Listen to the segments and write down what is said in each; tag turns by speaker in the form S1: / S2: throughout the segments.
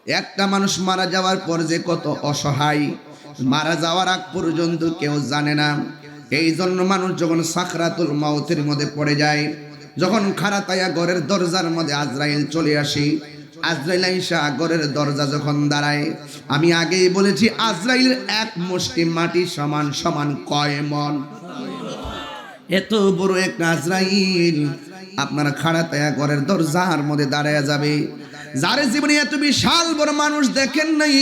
S1: একটা মানুষ মারা যাওয়ার পর যে কত অসহায়, মারা যাওয়ার আগ পর্যন্ত কেউ জানে না। এই জন্য মানুষ যখন সাকরাতুল মাউতের মধ্যে পড়ে যায়, যখন খাড়াতায়া ঘরের দরজার মধ্যে আজরাইল চলে আসে, আজরাইল আইসা ঘরের দরজা যখন দাঁড়ায়, আমি আগেই বলেছি আজরাইলের এক মুষ্টি মাটি সমান সমান কয় মন। এত বড় এক আজরাইল আপনার খাড়াতায়া ঘরের দরজার মধ্যে দাঁড়ায় যাবে, যার জীবনে এত বিশাল বড় মানুষ দেখেন নাই,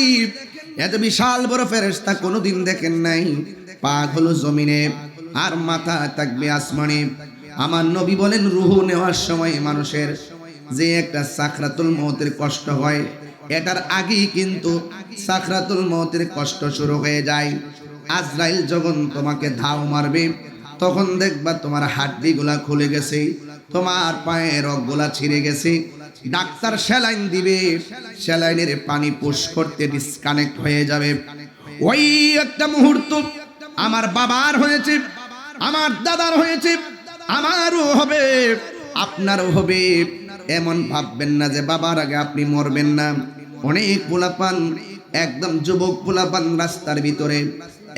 S1: এত বিশাল বড় ফেরেশতা কোনোদিন দেখেন নাই। পা হলো জমিনে আর মাথা থাকবে আসমানে। আমার নবী বলেন রূহ নেওয়ার সময় মানুষের যে একটা সাকরাতুল মউতের কষ্ট হয়, এটার আগেই কিন্তু সাকরাতুল মউতের কষ্ট শুরু হয়ে যায়। আজরাইল যখন তোমাকে ধাও মারবে, তখন দেখবা তোমার হাড্ডিগুলা খুলে গেছে, তোমার পায়ের রগগুলা ছিঁড়ে গেছে। ডাক্তার স্যালাইন দিবে, স্যালাইনের পানি পুশ করতে ডিসকানেক্ট হয়ে যাবে। ওই একটা মুহূর্ত আমার বাবার হয়েছে, আমার দাদার হয়েছে, আমারও হবে, আপনারও হবে। এমন ভাববেন না যে বাবার আগে আপনি মরবেন না। অনেক পোলাপান, একদম যুবক পোলাপান রাস্তার ভিতরে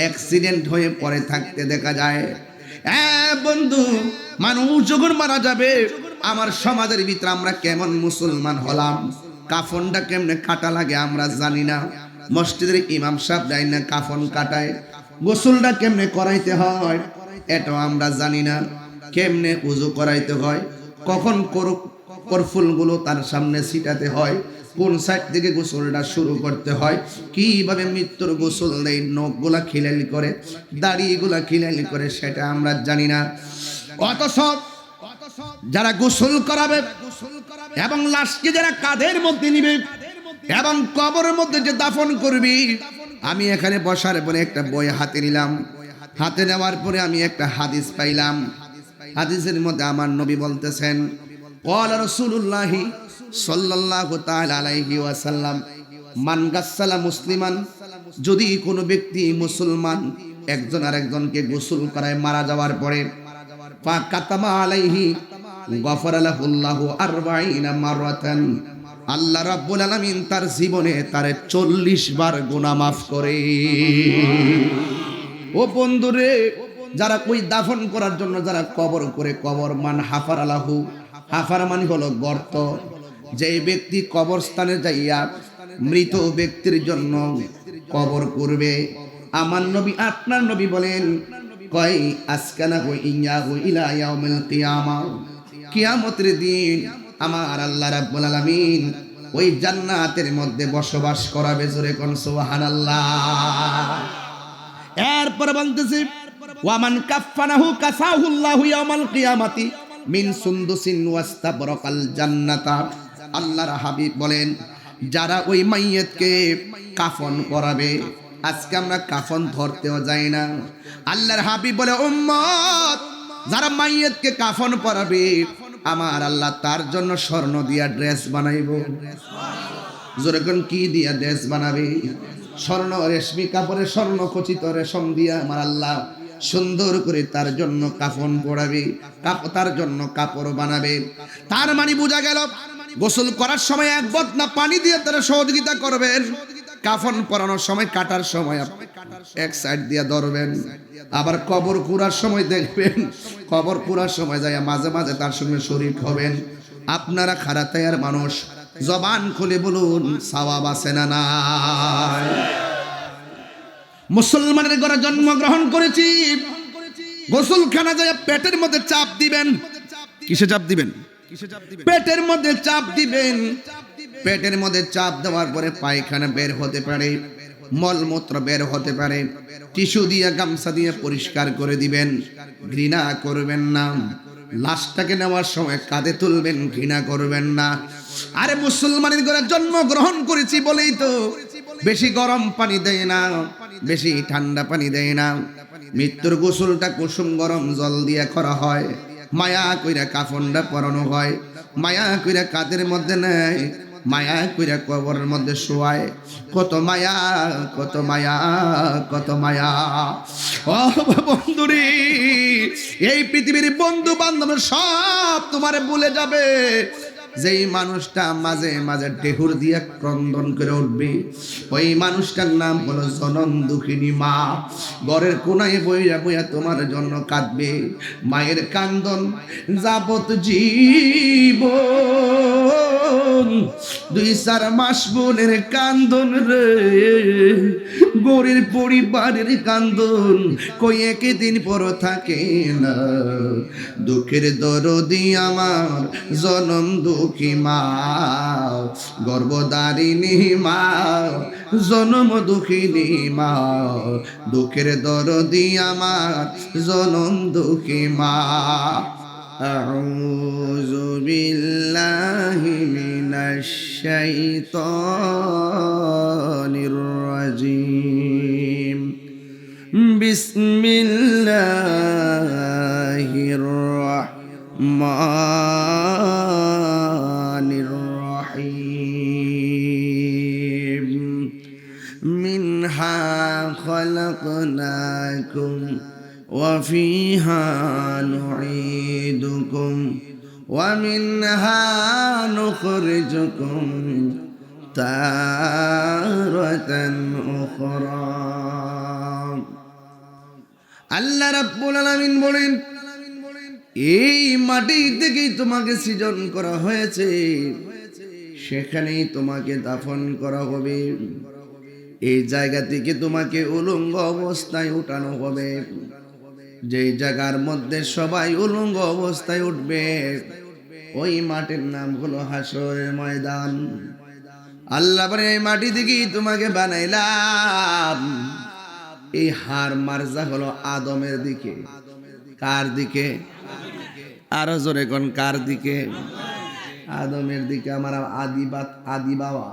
S1: অ্যাক্সিডেন্ট হয়ে পড়ে থাকতে দেখা যায়। বন্ধু, মানুষ যখন মারা যাবে, আমার সমাজের ভিতরে আমরা কেমন মুসলমান হলাম, কাফনটা কেমনে কাটা লাগে আমরা জানি না। মসজিদের ইমাম সাহেব দেয় না কাফন কাটায়, গোসলটা কেমনে করাইতে হয় এটাও আমরা জানি না। কেমনে উজু করাইতে হয়, কখন করফুলগুলো তার সামনে ছিটাতে হয়, কোন সাইড থেকে গোসলটা শুরু করতে হয়, কিভাবে মৃত্যুর গোসল দেয়, নখগুলা খিলালি করে, দাড়িগুলা খিলালি করে, সেটা আমরা জানি না। অথচ যারা গোসল করাবে এবং লাশকে যারা কাঁধের মধ্যে নিবে এবং কবরের মধ্যে যে দাফন করবি, আমি এখানে বসার পরে একটা বই হাতে নিলাম। হাতে নেওয়ার পরে আমি একটা হাদিস পাইলাম। হাদিসের মধ্যে আমার নবী বলতেছেন, ক্বালা রাসূলুল্লাহি সাল্লাল্লাহু তাআলা আলাইহি ওয়াসাল্লাম, মান গাসসালা মুসলিমান, যদি কোনো ব্যক্তি মুসলমান একজন আরেকজনকে গোসল করায় মারা যাওয়ার পরে, ফাকাতামা আলাইহি গফারা লাহুল্লাহু 40 মাররাতান, আল্লাহ রাব্বুল আলামিন তার জীবনে তার 40 বার গুনাহ মাফ করে। ও বন্ধুরে, যারা কই দাফন করার জন্য যারা কবর করে, কবর মান হাফার লাহু, হাফার মানে হলো গর্ত। যে ব্যক্তি কবরস্থানে যাইয়া মৃত ব্যক্তির জন্য কবর করবে, আমার নবী আপনার নবী বলেন, কয় আসকানাহু ইয়াহু ইলা ইয়াউমিল কিয়ামা, কিয়ামতের দিন আমার আল্লাহ রাব্বুল আলামিন ওই জান্নাতের মধ্যে বসবাস করাবে। জোরে কোন সুবহানাল্লাহ। এরপর বলতেছি, ওয়ামান কাফানাহু কাসাহুল্লাহু ইয়াউমাল কিয়ামাতি মিন সুন্দুসিন ওয়াস্তাবরাকাল জান্নাতা, আল্লাহর হাবিব বলেন, যারা ওই মাইয়িতকে কাফন করাবে, আজকে আমরা কাফন ধরতেও যাই না। আল্লাহর হাবিব বলে, উম্মত, যারা মাইয়িতকে কাফন পরাবে, আমার আল্লাহ তার জন্য স্বর্ণ দিয়া ড্রেস বানাইব। যেরকম কি দিয়া ড্রেস বানাবে? স্বর্ণ রেশমি কাপড়ে, স্বর্ণ খচিত রেশম দিয়া আমার আল্লাহ সুন্দর করে তার জন্য কাফন পরাবে, তার জন্য কাপড় বানাবে। তার মানে বোঝা গেল, গোসল করার সময় এক বদনা পানি দিয়ে তারা সহযোগিতা করবেন, কাফন পরানোর সময়, কাটার সময় এক সাইড দিয়ে ধরবেন, আবার কবর কুড়ার সময় দেখবেন, কবর কুড়ার সময় যায় মাঝে মাঝে তার সঙ্গে শরীক হবেন। আপনারা খারাতায়ার মানুষ, জবান খুলে বলুন, সওয়াব আছে না নাই? মুসলমানের ঘরে জন্মগ্রহণ করেছি, গোসলখানা যায় পেটের মধ্যে চাপ দিবেন। কিসে চাপ দিবেন? পেটের মধ্যে চাপ দিবেন। পেটের মধ্যে চাপ দেওয়ার পরে পায়খানা বের হতে পারে, মলমূত্র বের হতে পারে, টিস্যু দিয়ে গামছা দিয়ে পরিষ্কার করে দিবেন। ঘৃণা করবেন না। লাশটাকে নেওয়ার সময় কাঁধে তুলবেন, ঘৃণা করবেন না। আরে মুসলমানের ঘরে জন্মগ্রহণ করেছি বলেই তো বেশি গরম পানি দেয় না, বেশি ঠান্ডা পানি দেয় না। মৃত্যুর গোসলটা কুসুম গরম জল দিয়ে করা হয়, মায়া কইরা কাফনটা পরানো হয়, মায়া কইরা কাঁধের মধ্যে নেয়, মায়া কইরা কবরের মধ্যে শোয়ায়। কত মায়া, কত মায়া, কত মায়া। ও বন্ধুরে, এই পৃথিবীর বন্ধু বান্ধব সব তোমারে ভুলে যাবে, যেই মানুষটা মাঝে মাঝে টেহুর দিয়ে ক্রন্দন করে উঠবে, ওই মানুষটার নাম হলো জনম দুঃখিনী মা। ঘরের কোনায় বইয়া বইয়া তোমার জন্য কাঁদবে। মায়ের কান্দন যাবত জীবন, 2-4 মাস বোনের কান্দন রে, গরিব পরিবারের কান্দন কই একদিন পর থাকে না। দুঃখের দরদি আমার জনম দুঃখী মা, গর্ভধারিণী মা, জনম দুঃখিনী মা, দুঃখের দরদি আমার জনম দুঃখী মা। আউযু বিল্লাহি মিনাশ শাইতানির রাজিম। বিসমিল্লাহির রাহমানির রাহিম। মিনহা খালাকনাকুম ওয়া ফিহা নুঈদুকুম ওয়া মিনহা নুখরিজুকুম তারাতান উখরা। আল্লাহ রাব্বুল আলামিন বলেন, এই মাটি থেকেই তোমাকে সৃজন করা হয়েছে, সেখানেই তোমাকে দাফন করা হবে। এই জায়গা থেকে তোমাকে উলঙ্গ অবস্থায় উঠানো হবে। যে জায়গার মধ্যে সবাই উলঙ্গ অবস্থায় উঠবে, ওই মাটির নাম হলো হাসরের ময়দান। আল্লাহ বলে, এই মাটি থেকেই তোমাকে বানাইলাম। এই হার মার্জা হলো আদমের দিকে। কার দিকে? আরো জোরে কোন, কার দিকে? আদমের দিকে। আমার আদি বাবা।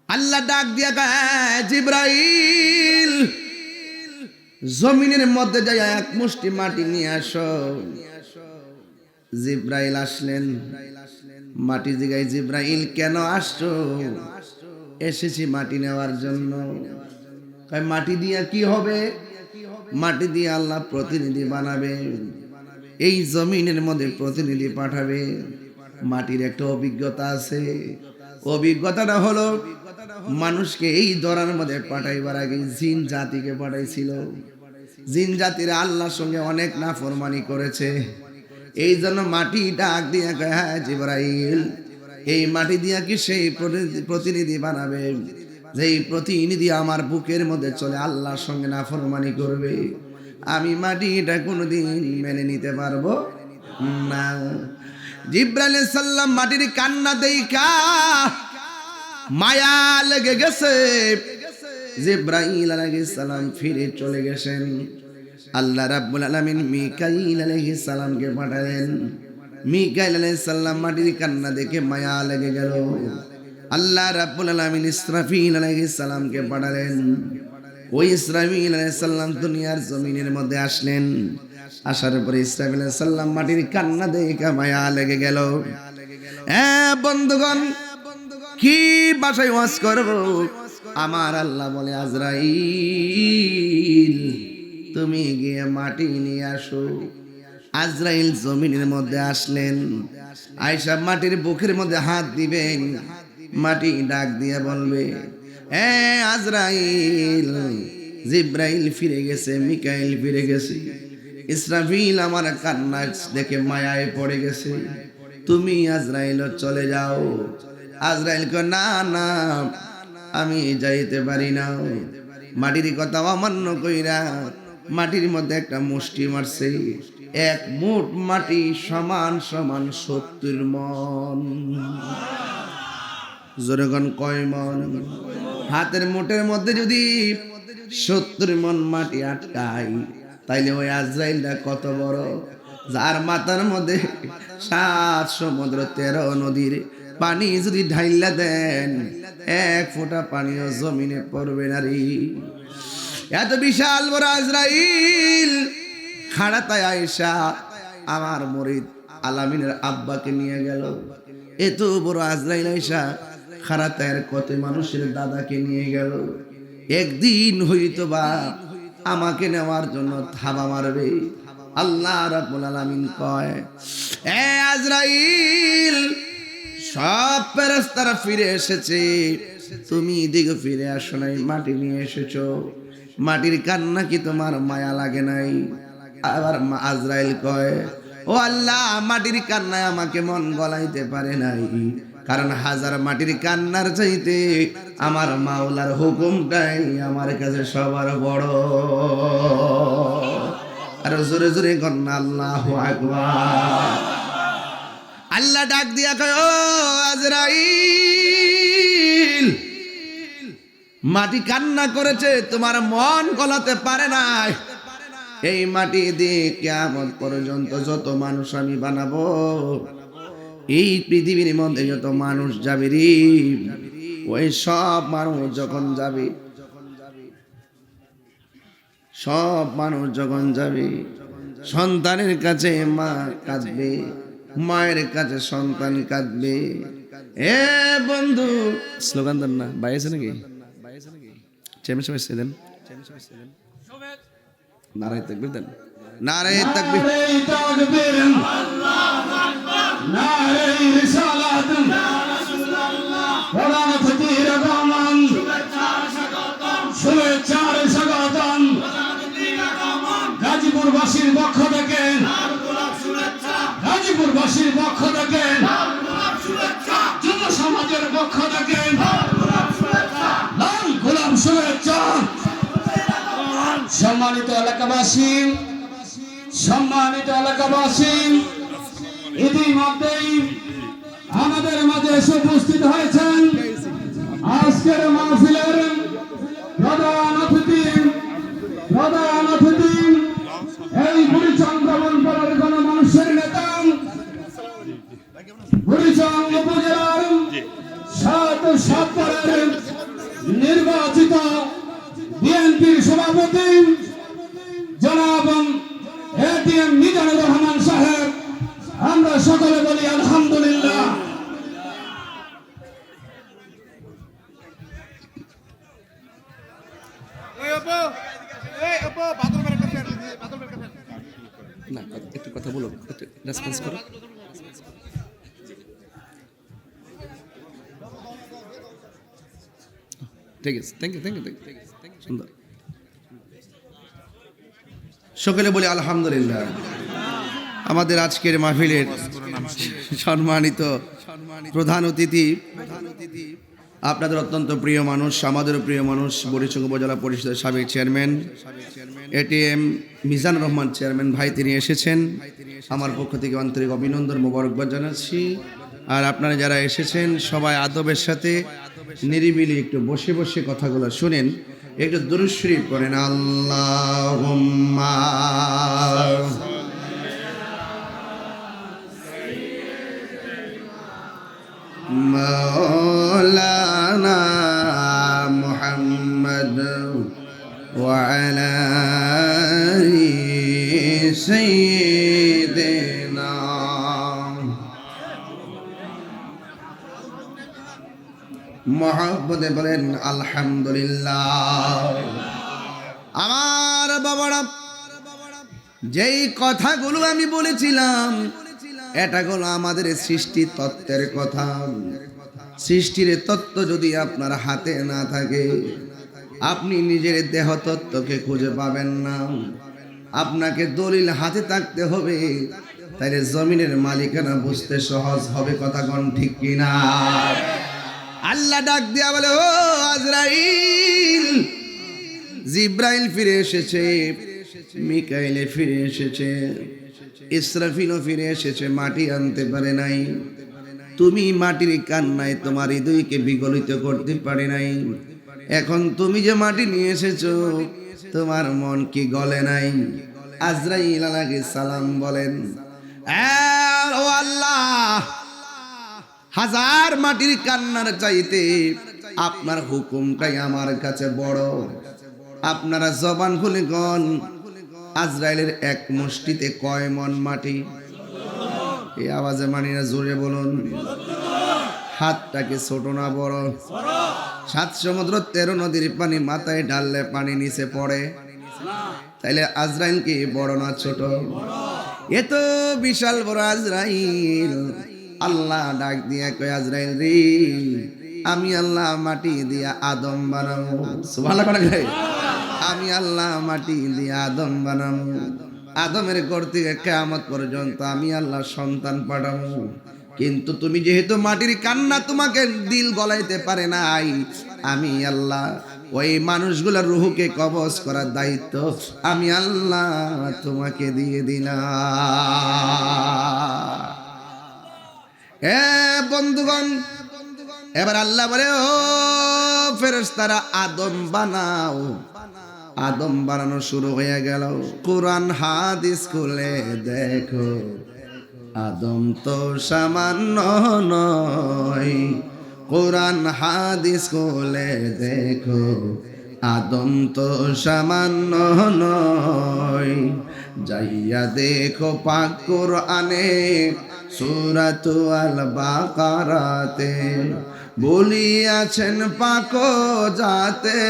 S1: আল্লাহ ডাক দিয়া কয়, জিবরাইল জমিনের মধ্যে যাই এক মুষ্টি মাটি নিয়ে আসো। জিবরাইল আসলেন। মাটি জিগাই, জিবরাইল কেন আসছো? এসেছি মাটি নেওয়ার জন্য। মাটি দিয়া কি হবে? মাটি দিয়ে আল্লাহ প্রতিনিধি বানাবে, এই জমিনের মধ্যে প্রতিনিধি পাঠাবে। মাটির একটা অভিজ্ঞতা আছে। অভিজ্ঞতাটা হলো, মানুষকে এই দরার মধ্যে পাঠাইবার আগে জিন জাতিকে পাঠাইছিল। জিন জাতিরা আল্লাহর সঙ্গে অনেক নাফরমানি করেছে। এই জন্য মাটি ডাক দিয়া কয়, হ্যাঁ জিবরাইল, এই মাটি দিয়া কি সেই প্রতিনিধি বানাবে যেই প্রতিনিধি আমার বুকের মধ্যে চলে আল্লাহর সঙ্গে নাফরমানি করবে? আমি মাটিটা কোনোদিন মেনে নিতে পারবো না। জিবরাইল আলাইহিস সালাম মাটির কান্না দেইখা মায়া লেগে গেছে। জিবরাইল আলাইহিস সালাম ফিরে চলে গেছেন। আল্লাহ রাব্বুল আলামিন মিকাইল আলাইহিস সালামকে পাঠালেন। মিকাইল আলাইহিস সালাম মাটির কান্না দেখে মায়া লেগে গেল। আল্লাহ রাব্বুল আলামিন ইসরাফিল আলাইহিস সালামকে পাঠালেন। ওই ইসরাফিল আলাইহিস সালাম দুনিয়ার জমিনের মধ্যে আসলেন। আসার পরে ইসরাফিল আলাইহিস সালাম মাটির কান্না দেখে মায়া লেগে গেল। বন্ধুগণ, কি ভাষায় ওয়াজ করব? আমার আল্লাহ বলে, আজরাইল তুমি গিয়ে মাটি নিয়ে আসো। আজরাইল জমিনের মধ্যে আসলেন। আয়েশা মাটির বুকের মধ্যে হাত দিবেন, মাটি ডাক দিয়ে বলবে, আজরাইল। জিবরাইল ফিরে গেছে, মিকাইল ফিরে গেছে, ইসরাফিল আমার কান্না দেখে মায়ায় পড়ে গেছে। তুমি আজরাইল চলে যাও। আজরাইল কয়, না না, আমি যাইতে পারি না। মাটির কথা অমান্য কইরা মাটির মধ্যে একটা মুষ্টি মারছে। এক মুঠ মাটি সমান সমান 70 মন। জোরগণ কয় মন? হাতের মুঠের মধ্যে যদি 70 মন মাটি আটকায়, তাইলে ওই আজরাইলটা কত বড়? যার মাথার মধ্যে 7 সমুদ্র 13 নদীর পানি যদি ঢাইলা দেন, 1 ফোঁটা পানিও জমিনে পড়বে না রে। এত বিশাল বড় আজরাইল খাড়াতায় আয়েশা আমার মুরিদ আলামিনের আব্বাকে নিয়ে গেল। এত বড় আজরাইল আয়েশা খাড়াতায়ের কত মানুষের দাদাকে নিয়ে গেল। একদিন হইতো বা আমাকে নেওয়ার জন্য থাবা মারবে। আল্লাহ রাব্বুল আলামিন কয়, এ আজরাইল, সব ফেরেশতারা ফিরে এসেছে, তুমি এদিকে ফিরে আসো নাই, মাটি নিয়ে এসেছো। মাটির কান্না কি তোমার মায়া লাগে নাই? আবার আজরাইল কয়, ও আল্লাহ, মাটির কান্নায় আমাকে মন গলাইতে পারে নাই, কারণ হাজার মাটির কান্নার চাইতে আমার মাওলার হুকুমটাই আমার কাছে সবার বড়। আর জোরে জোরে কন্যা আল্লাহু আকবার। আল্লাহ ডাক দিয়া কয়, ও আজরাইল, মাটি কান্না করেছে, তোমার মন গলাতে পারে নাই। এই মাটি দিয়ে কিয়ামত পর্যন্ত যত মানুষ আমি বানাবো, এই পৃথিবীর মধ্যে যত মানুষ যাবে রে, ওই সব মানুষ যখন যাবে, সব মানুষ যখন যাবে, সন্তানের কাছে মা কাঁদবে, মায়ের কাছে সন্তান কাঁদবে। এ বন্ধু, স্লোগান দেন না, বাইরে নাকি চেমে চেমে দেন, নারায়ে তাকবীর দেন, নারায়ে তাকবীর, নারায়ে রিসালাত, কোরআন ফকির আগমন, শুভেচ্ছার স্বাগতম, গাজীপুরবাসীর পক্ষ থেকে, গাজীপুরবাসীর পক্ষ থেকে, যুব সমাজের পক্ষ থেকে লাল গোলাপ শুভেচ্ছা। সম্মানিত এলাকাবাসী, সম্মানিত এলাকাবাসী, ইতিমধ্যেই আমাদের মাঝে এসে উপস্থিত হয়েছেন আজকের মাহফিলের প্রধান অতিথি, প্রধান অতিথি, এই বুড়িচন্দ্রবন পাড়ার গণমানুষের নেতা, বুড়িচং উপজেলার 7 পাড়ার নির্বাচিত বিএনপির সভাপতি জনাব এটিএম মিজানুর রহমান সাহেব। আমরা সকলে বলি আলহামদুলিল্লাহ। না, একটু কথা বলো, একটু রেসপন্স করো। ঠিক আছে, thank you, thank you, thank you, সুন্দর। সকলে বলি আলহামদুলিল্লাহ। আমাদের আজকের মাহফিলের সম্মানিত প্রধান অতিথি, আপনাদের অত্যন্ত প্রিয় মানুষ, আমাদেরও প্রিয় মানুষ, বুড়িচং উপজেলা পরিষদের সাবেক chairman ATM Mizanur Rahman chairman ভাই, তিনি এসেছেন। আমার পক্ষ থেকে আন্তরিক অভিনন্দন, মোবারকবাদ জানাচ্ছি। আর আপনারা যারা এসেছেন সবাই আদবের সাথে নিরিবিলি একটু বসে বসে কথাগুলো শুনেন, একটু দুরূদ শরীফ পড়েন। আল্লাহুম্মা মাওলানা মুহাম্মদ ওয়া আলা আলি সাইয়্যিদিনা। মহব্বতে বলেন আলহামদুলিল্লাহ। আমার বাবারা, যেই কথাগুলো আমি বলেছিলাম, এটা হলো আমাদের সৃষ্টি তত্ত্বের কথা। সৃষ্টির তত্ত্ব যদি আপনার হাতে না থাকে, আপনি নিজের দেহ তত্ত্বকে খুঁজে পাবেন না। আপনাকে দলিল হাতে থাকতে হবে, তাইলে জমিনের মালিকানা বুঝতে সহজ হবে। কথা কোন ঠিক কিনা? আল্লাহ ডাক দিয়া বলে, ও আজরাইল, জিব্রাইল ফিরে এসেছে, মিকাইলে ফিরে এসেছে, ইসরাফিলও ফিরে এসেছে, মাটি আনতে পারে নাই। তুমি মাটির কান্নায় তোমার হৃদয়কে বিগলিত করতে পারে নাই। এখন তুমি যে মাটি নিয়ে এসেছো, তোমার মন কি গলে নাই? আজরাইল আলাইহিস সালাম বলেন, ও আল্লাহ, হাজার মাটির কান্নার চাইতে আপনার হুকুমটাই আমার কাছে বড়। আপনারা জবান খুলে গন, আজরাইলের এক মুষ্টিতে কয় মন মাটি? এই আওয়াজে মানি না, জোরে বলুন। হাতটাকে ছোট না বড়? 7 সমুদ্র 13 নদীর পানি মাথায় ঢাললে পানি নিচে পড়ে। তাইলে আজরাইল কি বড় না ছোট? এত বিশাল বড় আজরাইল। আল্লাহ ডাক দিয়া কয়, আজরাইল রে, আমি আল্লাহ মাটি দিয়া আদম বানাবো। সুবহানাল্লাহ কয়, আমি আল্লাহ মাটি দিয়া আদম বানাবো। আদমের ঘর থেকে কিয়ামত পর্যন্ত আমি আল্লাহ সন্তান পাঠাবো। কিন্তু তুমি যেহেতু মাটির কান্না তোমাকে দিল গলাইতে পারে নাই, আমি আল্লাহ ওই মানুষগুলোর রূহকে কবজ করার দায়িত্ব আমি আল্লাহ তোমাকে দিয়ে দিলাম। এ বন্ধুগণ, এবার আল্লাহ বলে, ও ফেরেশতারা আদম বানাও। আদম বানানো শুরু হয়ে গেল। কোরআন হাদিস খুলে দেখো, আদম তো সামান্য নয়। কোরআন হাদিস খুলে দেখো, আদম তো সামান্য নয়। যাইয়া দেখো পাক কোরআনে সূরাতু আল বাকারাতে বলিয়াছেন পাক যাতে,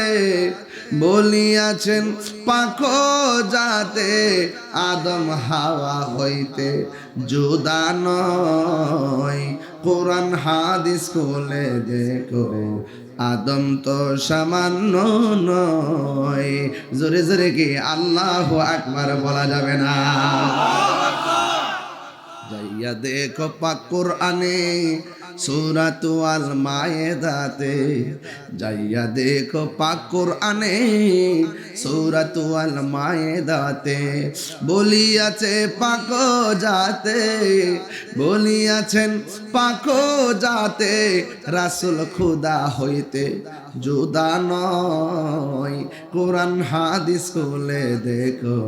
S1: বলিয়াছেন পাক যাতে আদম হাওয়া হইতে জুদা নয়। কোরআন হাদিস খুলে দেখো, আদম তো সামান্য নয়। জোরে জোরে কি আল্লাহু আকবার বলা যাবে না? যাইয়া দেখো পাক কোরআনে সূরাতু আল মায়েদাতে, যাইয়া দেখো পাক কোরআনে সূরাতু আল মায়েদাতে বলিয়াছে পাক যাতে, বলিয়াছেন পাক যাতে রাসূল খুদা হইতে জুদা নয়। কোরআন হাদিস খুলে দেখো,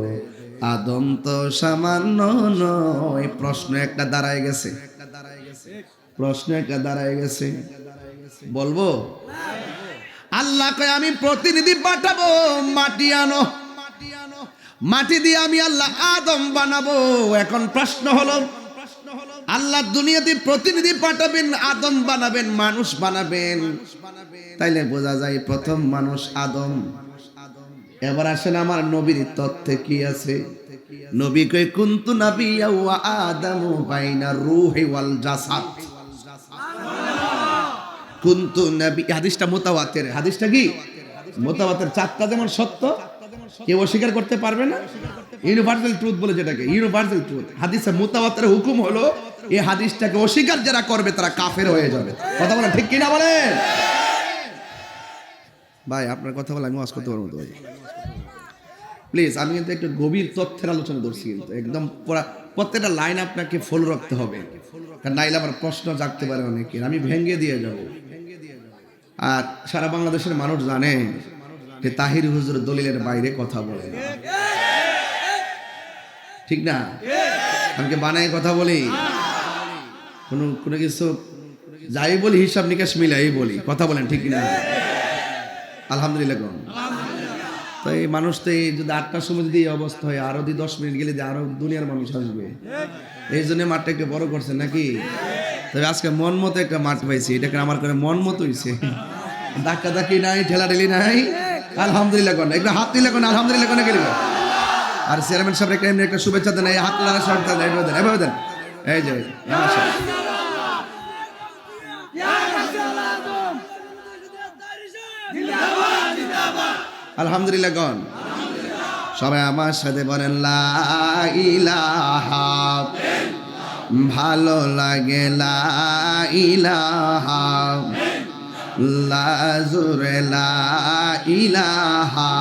S1: আদম তো সামান্য নয়। প্রশ্ন একটা দাঁড়ায় গেছে, প্রশ্ন একটা দাঁড়ায় গেছে, বলবো? আল্লাহ কয়, আমি প্রতিনিধি পাঠাবো, মাটি আনো। মাটি দিয়ে আমি আল্লাহ আদম বানাবো। এখন প্রশ্ন হলো, আল্লাহ দুনিয়াতে প্রতিনিধি পাঠাবেন, আদম বানাবেন, মানুষ বানাবেন, তাইলে বোঝা যায় প্রথম মানুষ আদম। এবার আসেন আমার নবীর তথ্যে কি আছে। নবী কয়, কুনতু নাবিয়্যা ওয়া আদামু বাইনা রূহি ওয়াল জাসাদ। কুনতু নবী, হাদিসটা মুতাওয়াতির। হাদিসটা কি মুতাওয়াতির? চারটা যেমন সত্য, কেউ অস্বীকার করতে পারবে না। ইউনিভার্সাল ট্রুথ বলে যেটাকে, ইউনিভার্সাল ট্রুথ। হাদিসে মুতাওয়াতির হুকুম হলো, এই হাদিসটাকে অস্বীকার যারা করবে তারা কাফের হয়ে যাবে। কথা বলেন ঠিক কিনা বলেন? ভাই আপনার কথা বলে আমি ওয়াজ করতে পারবো তো ভাই? প্লিজ, আমি কিন্তু একটু গভীর তথ্যের আলোচনা করছি, কিন্তু একদম প্রত্যেকটা লাইন আপনাকে ফলো রাখতে হবে, কারণ নাইলে আবার প্রশ্ন জাগতে পারে অনেকে, আমি ভেঙে দিয়ে যাব। আর সারা বাংলাদেশের মানুষ জানে যে তাহির হুজুর দলিলের বাইরে কথা বলে না, ঠিক না? আমাকে বানায় কথা বলি, কোনো কিছু যাই বলি হিসাব নিকাশ মিলাই বলি। কথা বলেন ঠিক না? আলহামদুলিল্লাহ। তাই মানুষ তো এই যদি 8টার সময় যদি এই অবস্থা হয়, আরো 10 মিনিট গেলে আরো দুনিয়ার মানুষ আসবে। এই জন্য মাঠটা একটু বড় করছেন নাকি? তবে আজকে মন মতো একটা মাঠ পাইছি, এটাকে আমার করে মন মতো হইছে। ধাক্কা ধাক্কি নাই, ঠেলাঠেলি নাই। আলহামদুলিল্লাহ কোন একটু হাত দিলে কোন আলহামদুলিল্লাহ কোন গেল। আর চেয়ারম্যান সাহেব একটা এমনি একটা শুভেচ্ছা দেন, এই হাত তোলার শর্ট দেন, এভাবে দেন। এই যে আলহামদুলিল্লাহ গণ সবাই আমার সাথে বলেন লা ইলাহা, ভালো লাগে লা ইলাহা, লা জুরে লা ইলাহা,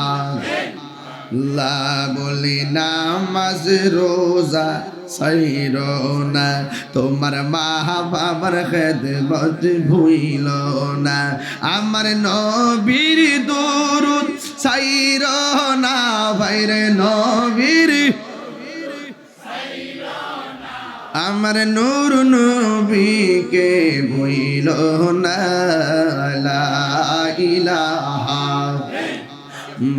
S1: লা বলি নামাজ রোজা সাইরো না, তোমার মা বাবার খেদমত ভুইল না, আমার নবীর দুরূদ সাইরো না, ভাইরে নবীর আমার নূর নবীকে ভুইল না, লা ইলাহা,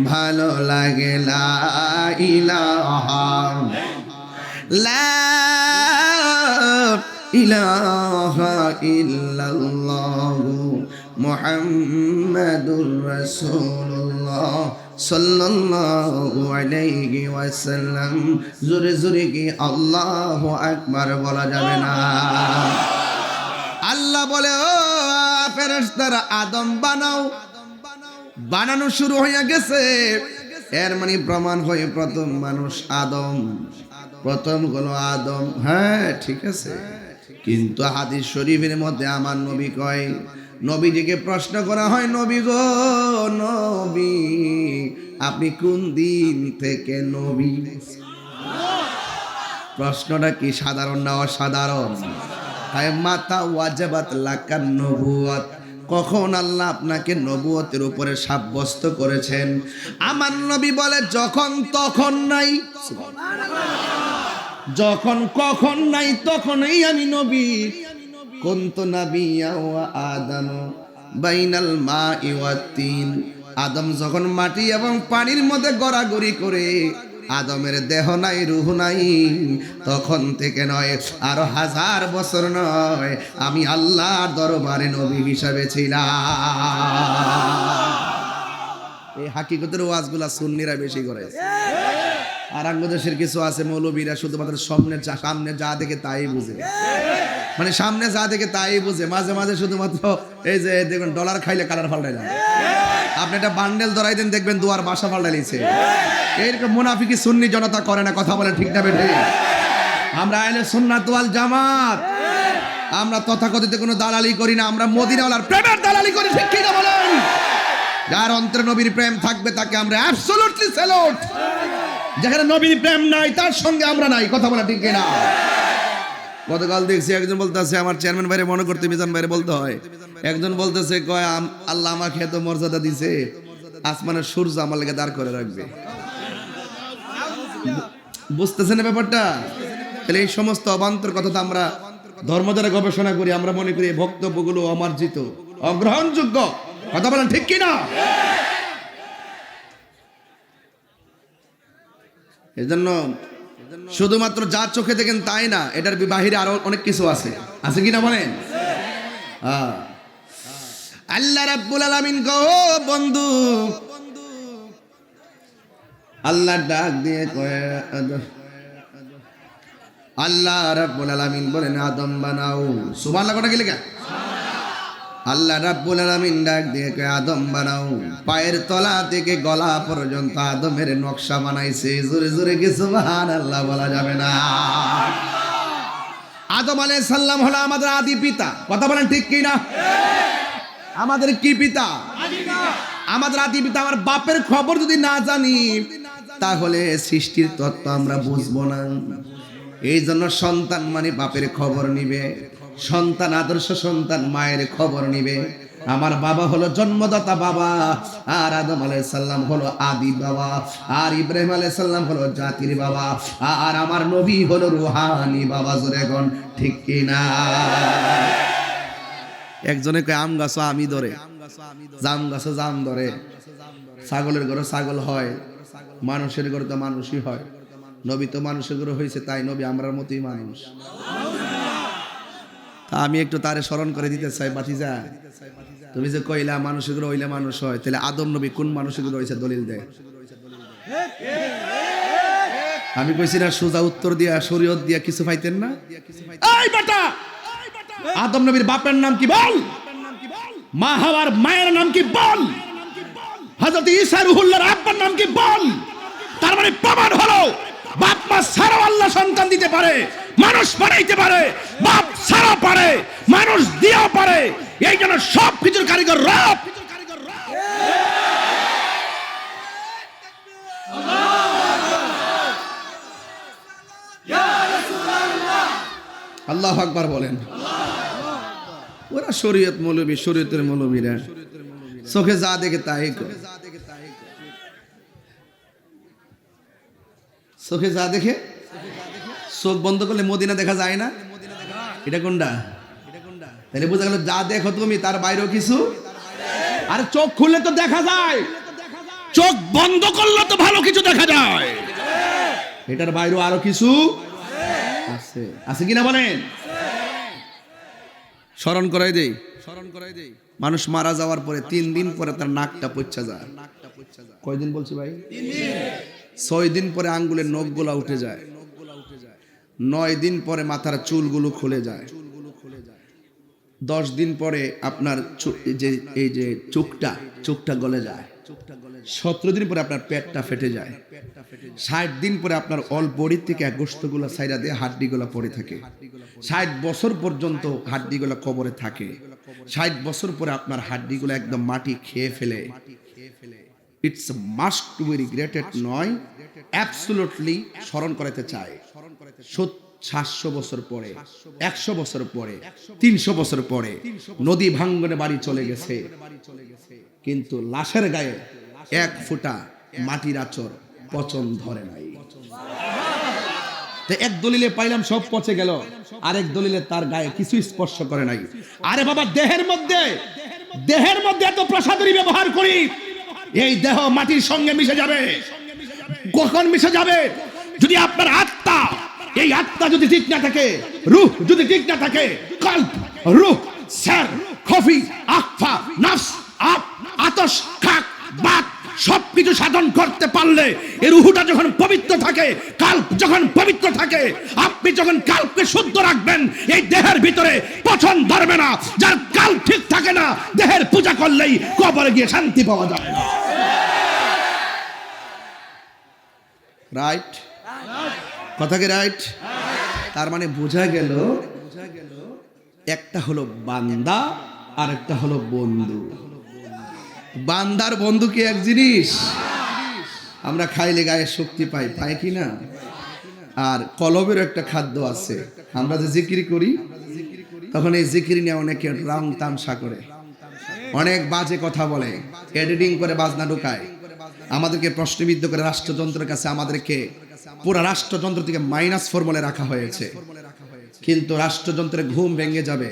S1: ভালো লাগে লা ইলাহা, লা ইলাহা ইল্লাল্লাহু মুহাম্মাদুর রাসূলুল্লাহ সাল্লাল্লাহু আলাইহি ওয়াসাল্লাম। জোরে জোরে কি আল্লাহু আকবার বলা যাবে না? আল্লাহ বলে, ও ফেরেশতারা আদম বানাও। বানানো শুরু হয়ে গেছে। এর মানে প্রমাণ হয়ে প্রথম মানুষ আদম, প্রথম হলো আদম। হ্যাঁ ঠিক আছে, কিন্তু হাদিস শরীফের মধ্যে আমার নবী কয়, নবীজিকে প্রশ্ন করা হয়, নবী গো নবী, আপনি কোন দিন থেকে নবী? প্রশ্নটা কি সাধারণ না অসাধারণ? মাতা ওয়াজাবাত লাকান নবুয়ত, কখন আল্লাহ আপনাকে নবুয়তের উপরে সাব্যস্ত করেছেন? আমার নবী বলে, যখন তখন নাই। যখন কখন নাই তখনই আমি নবী। কুনতু নাবিয়্যা ওয়া আদম বাইনাল মাই ওয়াত তিন। আদম যখন মাটি এবং পানির মধ্যে গড়াগড়ি করে, আদমের দেহ নাই রূহ নাই, তখন থেকে নয়, আরো 1000 বছর নয়, আমি আল্লাহর দরবারে নবী হিসাবে ছিলাম। এই হাকিকতের ওয়াজগুলা সুন্নিরা বেশি করে। আর বাংলাদেশের কিছু আছে মৌলবীরা শুধুমাত্র সামনে যা দেখে তাই বুঝে, মানে সামনে যা দেখে তাই বুঝে। মাঝে মাঝে শুধুমাত্র এই যে দেখবেন ডলার খাইলে কালার পাল্টায় না, আপনি একটা বান্ডেল ধরাই দেন, দেখবেন দুয়ার বাসা পাল্টাইছে। এরকম মুনাফিকি সুন্নি জনতা করে না, কথা বলে ঠিক না বেঠে? আমরা আহলে সুন্নাত ওয়াল জামাত, আমরা তথাকথিত কোনো দালালি করি না, আমরা মদিনাওয়ালার প্রেমের দালালি করি, ঠিক কি না বলেন? যার অন্তরে নবীর প্রেম থাকবে তাকে আমরা অ্যাবসলিউটলি স্যালুট। যেখানে নবীর প্রেম নাই তার সঙ্গে আমরা নাই, কথা বলা ঠিক না? গতকাল দেখছি একজন বলতেছে, আমার চেয়ারম্যান ভাইরে মনে করতে মিজান ভাইরে বলতে হয়, একজন বলতেছে কয় আল্লাহ আমাকে এত মর্যাদা দিছে, আসমানের সূর্য আমার লেগে দাঁড় করে রাখবে। বুঝতেছেন না ব্যাপারটা? তাহলে এই সমস্ত অবান্তর কথা তো আমরা ধর্ম দ্বারা গবেষণা করি, আমরা মনে করি এই বক্তব্যগুলো অমার্জিত, অগ্রহণযোগ্য, কথা বলেন ঠিক কি না? এজন্য শুধুমাত্র যা চোখে দেখেন তাই না, এটার বাহিরে আরো অনেক কিছু আছে, আছে কি না বলেন? আল্লাহ রাব্বুল আলামিন গো বন্ধু, আল্লাহ ডাক দিয়ে কয়, আল্লাহ রাব্বুল আলামিন বলেন আদম বানাও। সুবহানাল্লাহ কথা কি লেখা? আল্লাহ রাব্বুল আলামিন ডাক দিয়ে কয় আদম বানাও। পায়ের তলা থেকে গলা পর্যন্ত আদমের নকশা বানাইছে। জোরে জোরে কি সুবহানাল্লাহ বলা যাবে না? আদম আলাইহিস সালাম হলো আমাদের আদি পিতা, কথা বলেন ঠিক কি না? আমাদের কি পিতা? আমাদের আদি পিতা। আমার বাপের খবর যদি না জানি তাহলে সৃষ্টির তত্ত্ব আমরা বুঝবো না। এই জন্য সন্তান মানে বাপের খবর নিবে, সন্তান আদর্শ সন্তান মায়ের খবর নিবে। আমার বাবা হলো জন্মদাতা বাবা, আর আদম আলাইহিস সালাম হলো আদি বাবা, আর ইব্রাহিম আলাইহিস সালাম হলো জাতির বাবা, আর আমার নবী হলো রুহানি বাবা। জোরে কোন ঠিক কি না? একজনে কয় আম গাছ আমি ধরে, জাম গাছে জাম ধরে, ছাগলের ঘরে ছাগল হয়, মানুষের ঘরে তো মানুষই হয়। নবী তো মানুষের ঘরে হয়েছে, তাই নবী আমরার মতোই মানুষ। তা আমি একটু তারে স্মরণ করে দিতে চাই, বাতিজা তুমি যে কইলা মানুষের ঘরে হইলে মানুষ হয়, তাহলে আদম নবী কোন মানুষের ঘরে হয়েছে দলিল দেয়। আমি কইছি না সোজা উত্তর দিয়া শরীয়ত দিয়া কিছু পাইতেন না? এই বেটা, আদম নবীর বাপের নাম কি বল? মা হাওয়ার মায়ের নাম কি বল? হযরত ঈসা রুহুল্লাহর আব্বার নাম কি বল? তার মানে প্রমাণ হলো বাপ মা ছাড়াও আল্লাহ সন্তান দিতে পারে, মানুষ বানাইতে পারে, বাপ ছাড়া পারে, মানুষ দিয়েও পারে। এই জন্য সব কিছুর কারিগর রব। আল্লাহু আকবার বলেন। ওরা শরীয়ত মৌলবী, শরীয়তের মৌলবীরা চোখে যা দেখে তাই করে, চোখে যা দেখে। চোখ বন্ধ করলে মদিনা দেখা যায় না, এটা কোনটা? তাহলে বোঝা গেল যা দেখো তুমি তার বাইরেও কিছু। আর চোখ খুললে তো দেখা যায়, চোখ বন্ধ করলে তো ভালো কিছু দেখা যায়, এটার বাইরেও আরো কিছু আছে, আছে কিনা বলেন? স্মরণ করাই দেই। মানুষ মারা যাওয়ার পরে 3 দিন পরে তার নাকটা পচা যায়। কয়দিন বলছি ভাই? 6 দিন পরে আঙ্গুলের নখগুলা উঠে যায়। 9 দিন পরে মাথার চুলগুলো খুলে যায়। 10 দিন পরে আপনার এই যে চোখটা গলে যায়। 17 দিন পরে আপনার পেটটা ফেটে যায়। 60 দিন পরে আপনার অল বডি থেকে গোশতগুলো সাইরা দিয়ে হাড্ডিগুলো পড়ে থাকে। 60 বছর পর্যন্ত হাড্ডিগুলো কবরে থাকে। 60 বছর পরে আপনার হাড্ডিগুলো একদম মাটি খেয়ে ফেলে। It's must to be regretted নয়, অ্যাবসলিউটলি স্মরণ করাতে চায়। 700 বছর পরে, 100 বছর পরে, 300 বছর পরে নদী ভাঙ্গনে বাড়ি চলে গেছে, কিন্তু লাশের গায়ে 1 ফোঁটা মাটির আচর পচন ধরে নাই। এক দলিলে পাইলাম সব পচে গেল, আরেক দলিলে তার গায়ে কিছু স্পর্শ করে নাই। আরে বাবা, দেহের মধ্যে এত প্রসাদনী ব্যবহার করি, এই দেহ মাটির সঙ্গে মিশে যাবে। কখন মিশে যাবে? যদি আপনার আত্মা, এই আত্মা যদি ঠিক না থাকে, রূহ যদি ঠিক না থাকে, কলব, রূহ, সর, খফি, আফা, নফস, আতশ, খাক, বাত সবকিছু সাধন করতে পারলে এই রূহটা যখন পবিত্র থাকে, কাল্প যখন পবিত্র থাকে, আপনি যখন কাল্পকে শুদ্ধ রাখবেন, এই দেহের ভিতরে পচন ধরবে না। যার কাল্প ঠিক থাকে না, দেহের পূজা করলেই কবরে গিয়ে শান্তি পাওয়া যাবে না। রাইট? কথা কি রাইট? তার মানে বোঝা গেল, একটা হলো বান্দা আর একটা হলো বন্ধু। বান্দার বন্ধু কি এক জিনিস? আমরা খাইলে গায়ে শক্তি পাই কি না? আর কলবের একটা খাদ্য আছে। আমরা যে জিকির করি, তখন এই জিকির নিয়ে অনেকে রং তামসা করে, অনেক বাজে কথা বলে, এডিটিং করে বাজনা ঢুকায়, আমাদেরকে প্রশ্নবিদ্ধ করে রাষ্ট্রযন্ত্রের কাছে আমাদেরকে পুরো রাষ্ট্রযন্ত্র থেকে -4 রাখা হয়েছে। কিন্তু রাষ্ট্রযন্ত্রের ঘুম ভেঙে যাবে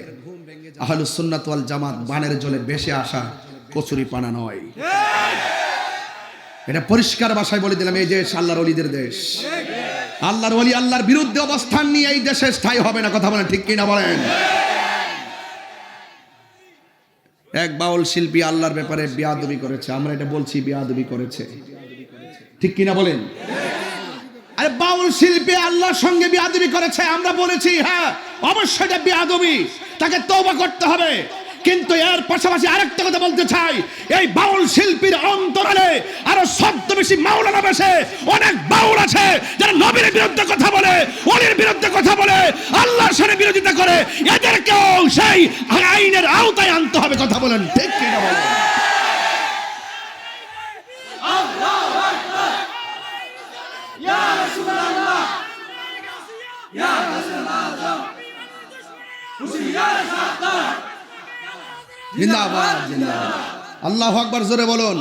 S1: আহলুস সুন্নাত ওয়াল জামাত বানের জলে ভেসে আসা কচুরি পানা নয়। এটা পরিষ্কার ভাষায় বলে দিলাম, এই দেশ আল্লাহর ওলিদের দেশ। আল্লাহর ওলি আল্লাহর বিরুদ্ধে অবস্থান নিয়ে এই দেশে স্থায়ী হবে না। কথা বলেন ঠিক কিনা বলেন? এক বাউল শিল্পী আল্লাহর ব্যাপারে বেয়াদবি করেছে, আমরা এটা বলছি বেয়াদবি করেছে, ঠিক কিনা বলেন? আরে বাউল শিল্পী আল্লাহর সঙ্গে বেয়াদবি করেছে, আমরা বলেছি হ্যাঁ অবশ্যই এটা বেয়াদবি, তাকে তওবা করতে হবে। কিন্তু এর পাশাপাশি আরেকটা কথা বলতে চাই, এই বাউল শিল্পীর অন্তরালে আরো ছদ্মবেশী মাওলানা বেশে অনেক বাউল আছে যারা নবীর বিরুদ্ধে কথা বলে, ওলির বিরুদ্ধে কথা বলে, আল্লাহর সাথে বিরোধিতা করে। এদেরকেও সেই আইনের আওতায় আনতে হবে। কথা বলেন ঠিক কিনা বলেন? আল্লাহু আকবার, ইয়া রাসূলুল্লাহ, ইয়া রাসূলুল্লাহ, হুশিয়ার সাদা, জিন্দাবাদ জিন্দাবাদ, আল্লাহু আকবার, জোরে বলুন।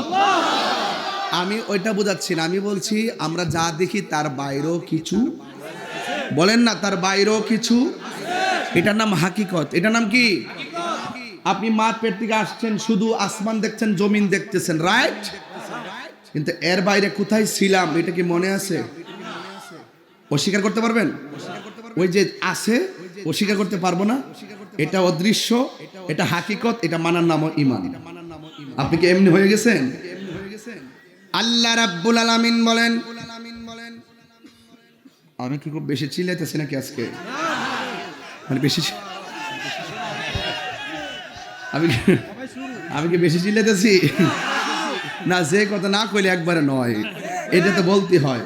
S1: আমি ওইটা বোঝাচ্ছি না, আমি বলছি আমরা যা দেখি তার বাইরেও কিছু, বলেন না, তার বাইরেও কিছু। এটার নাম হাকিকত। এটার নাম কি? আপনি মার পেট থেকে আসছেন, শুধু আসমান দেখছেন, জমিন দেখতেছেন, রাইট? কিন্তু এর বাইরে কোথায় ছিলাম এটা কি মনে আছে? অস্বীকার করতে পারবেন? ওই যে আছে, অস্বীকার করতে পারবো না। এটা অদৃশ্য, এটা হাকিকত, এটা মানার নাম ঈমান। আপনি কি এমনি হয়ে গেছেন? আল্লাহ রাব্বুল আলামিন বলেন, আমি কি খুব বেশি চিল্লাইতেছি নাকি আজকে? মানে বেশি আমি কি বেশি চিল্লাইতেছি না? যে কথা না কইলে একবারে নয়, এটা তো বলতে হয়।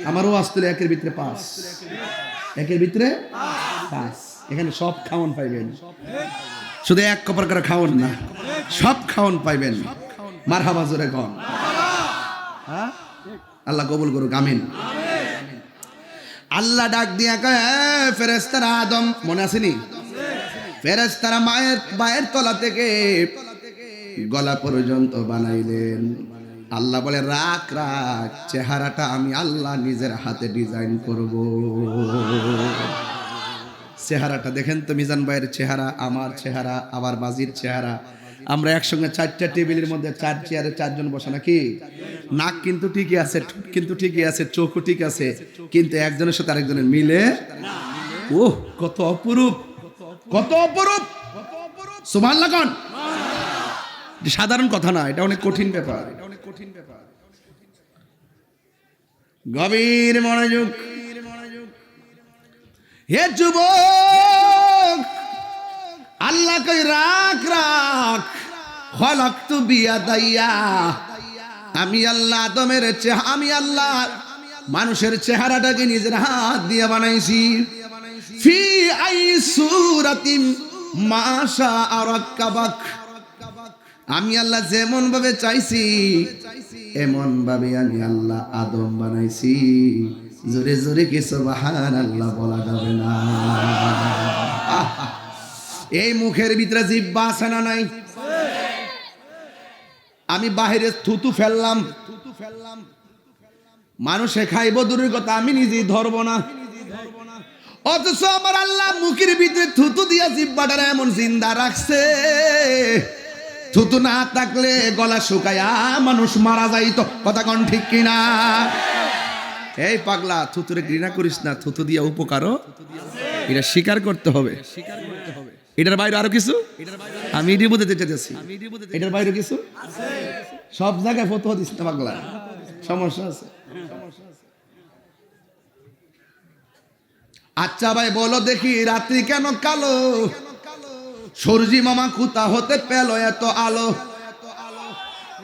S1: আমারও আসলে 1-এর ভিতরে 5, 1-এর ভিতরে 5। এখানে সব খাওন পাইবেন, শুধু এক কপার করে খাওন না, সব খাওন পাইবেন। মারহাবা, জোরে কোন আল্লাহ কবুল করুক, আমিন। আল্লাহ ডাক দিয়া কয়, ফেরেশতারা আদম, মনে আসেনি? ফেরেশতারা মায়ের তলা থেকে গলা পর্যন্ত বানাইলেন। আল্লাহ বলে, রাখ রাখ, চেহারাটা আমি আল্লাহ নিজের হাতে ডিজাইন করব। চেহারাটা দেখেন তো, মিজান ভাইয়ের চেহারা, আমার চেহারা, আবার বাজির চেহারা, আমরা একসঙ্গে 4টা টেবিলের মধ্যে 4 চেয়ারে 4 জন বসা নাকি? নাক কিন্তু ঠিকই আছে, ঠোঁট কিন্তু ঠিকই আছে, চোখও ঠিক আছে, কিন্তু একজনের সাথে আরেকজনের মিলে ওহ কত অপরূপ, কত অপরূপ। সুবহানাল্লাহ কোন? সাধারণ কথা না, এটা অনেক কঠিন ব্যাপার। গভীর মনোযোগ। হে যুবক, আল্লাহ কই রাখ রাখ, খলাকতু বিয়াদাইয়া, আমি আল্লাহ আদমের আমি আল্লাহ মানুষের চেহারাটাকে নিজের হাত দিয়ে বানাইছি। ফি আই সূরাতিম মা শাআ রাক্কাবাক, আমি আল্লাহ যেমন ভাবে চাইছি এমন ভাবে আমি আল্লাহ আদম বানাইছি। জোরে জোরে কি সুবহানাল্লাহ বলা যাবে না? এই মুখের ভিতরে জিহ্বা আছে না নাই? আমি বাহিরে থুতু ফেললাম, মানুষে খাইব দূরের কথা, আমি নিজেই ধরবো না। অথচ আমার আল্লাহ মুখের ভিতরে থুতু দিয়া জিহ্বাটা এমন জিন্দা রাখছে, থুতু না থাকলে গলা শুকায়া মানুষ মারা যাইতো। কথা কোন ঠিক কিনা? এই পাগলা, থুতুরে ঘৃণা করিস না, থুতু দিয়া উপকারও এটা স্বীকার করতে হবে। এটার বাইরে আরো কিছু আমি এটি বুঝতে চাইতেছি, এটার বাইরে কিছু সব জায়গায় ফতোয়া দিস না পাগলা, সমস্যা আছে। আচ্ছা ভাই বলো দেখি, রাত্রি কেন কালো? সূর্যি মামা কোথা হতে পেল এত আলো?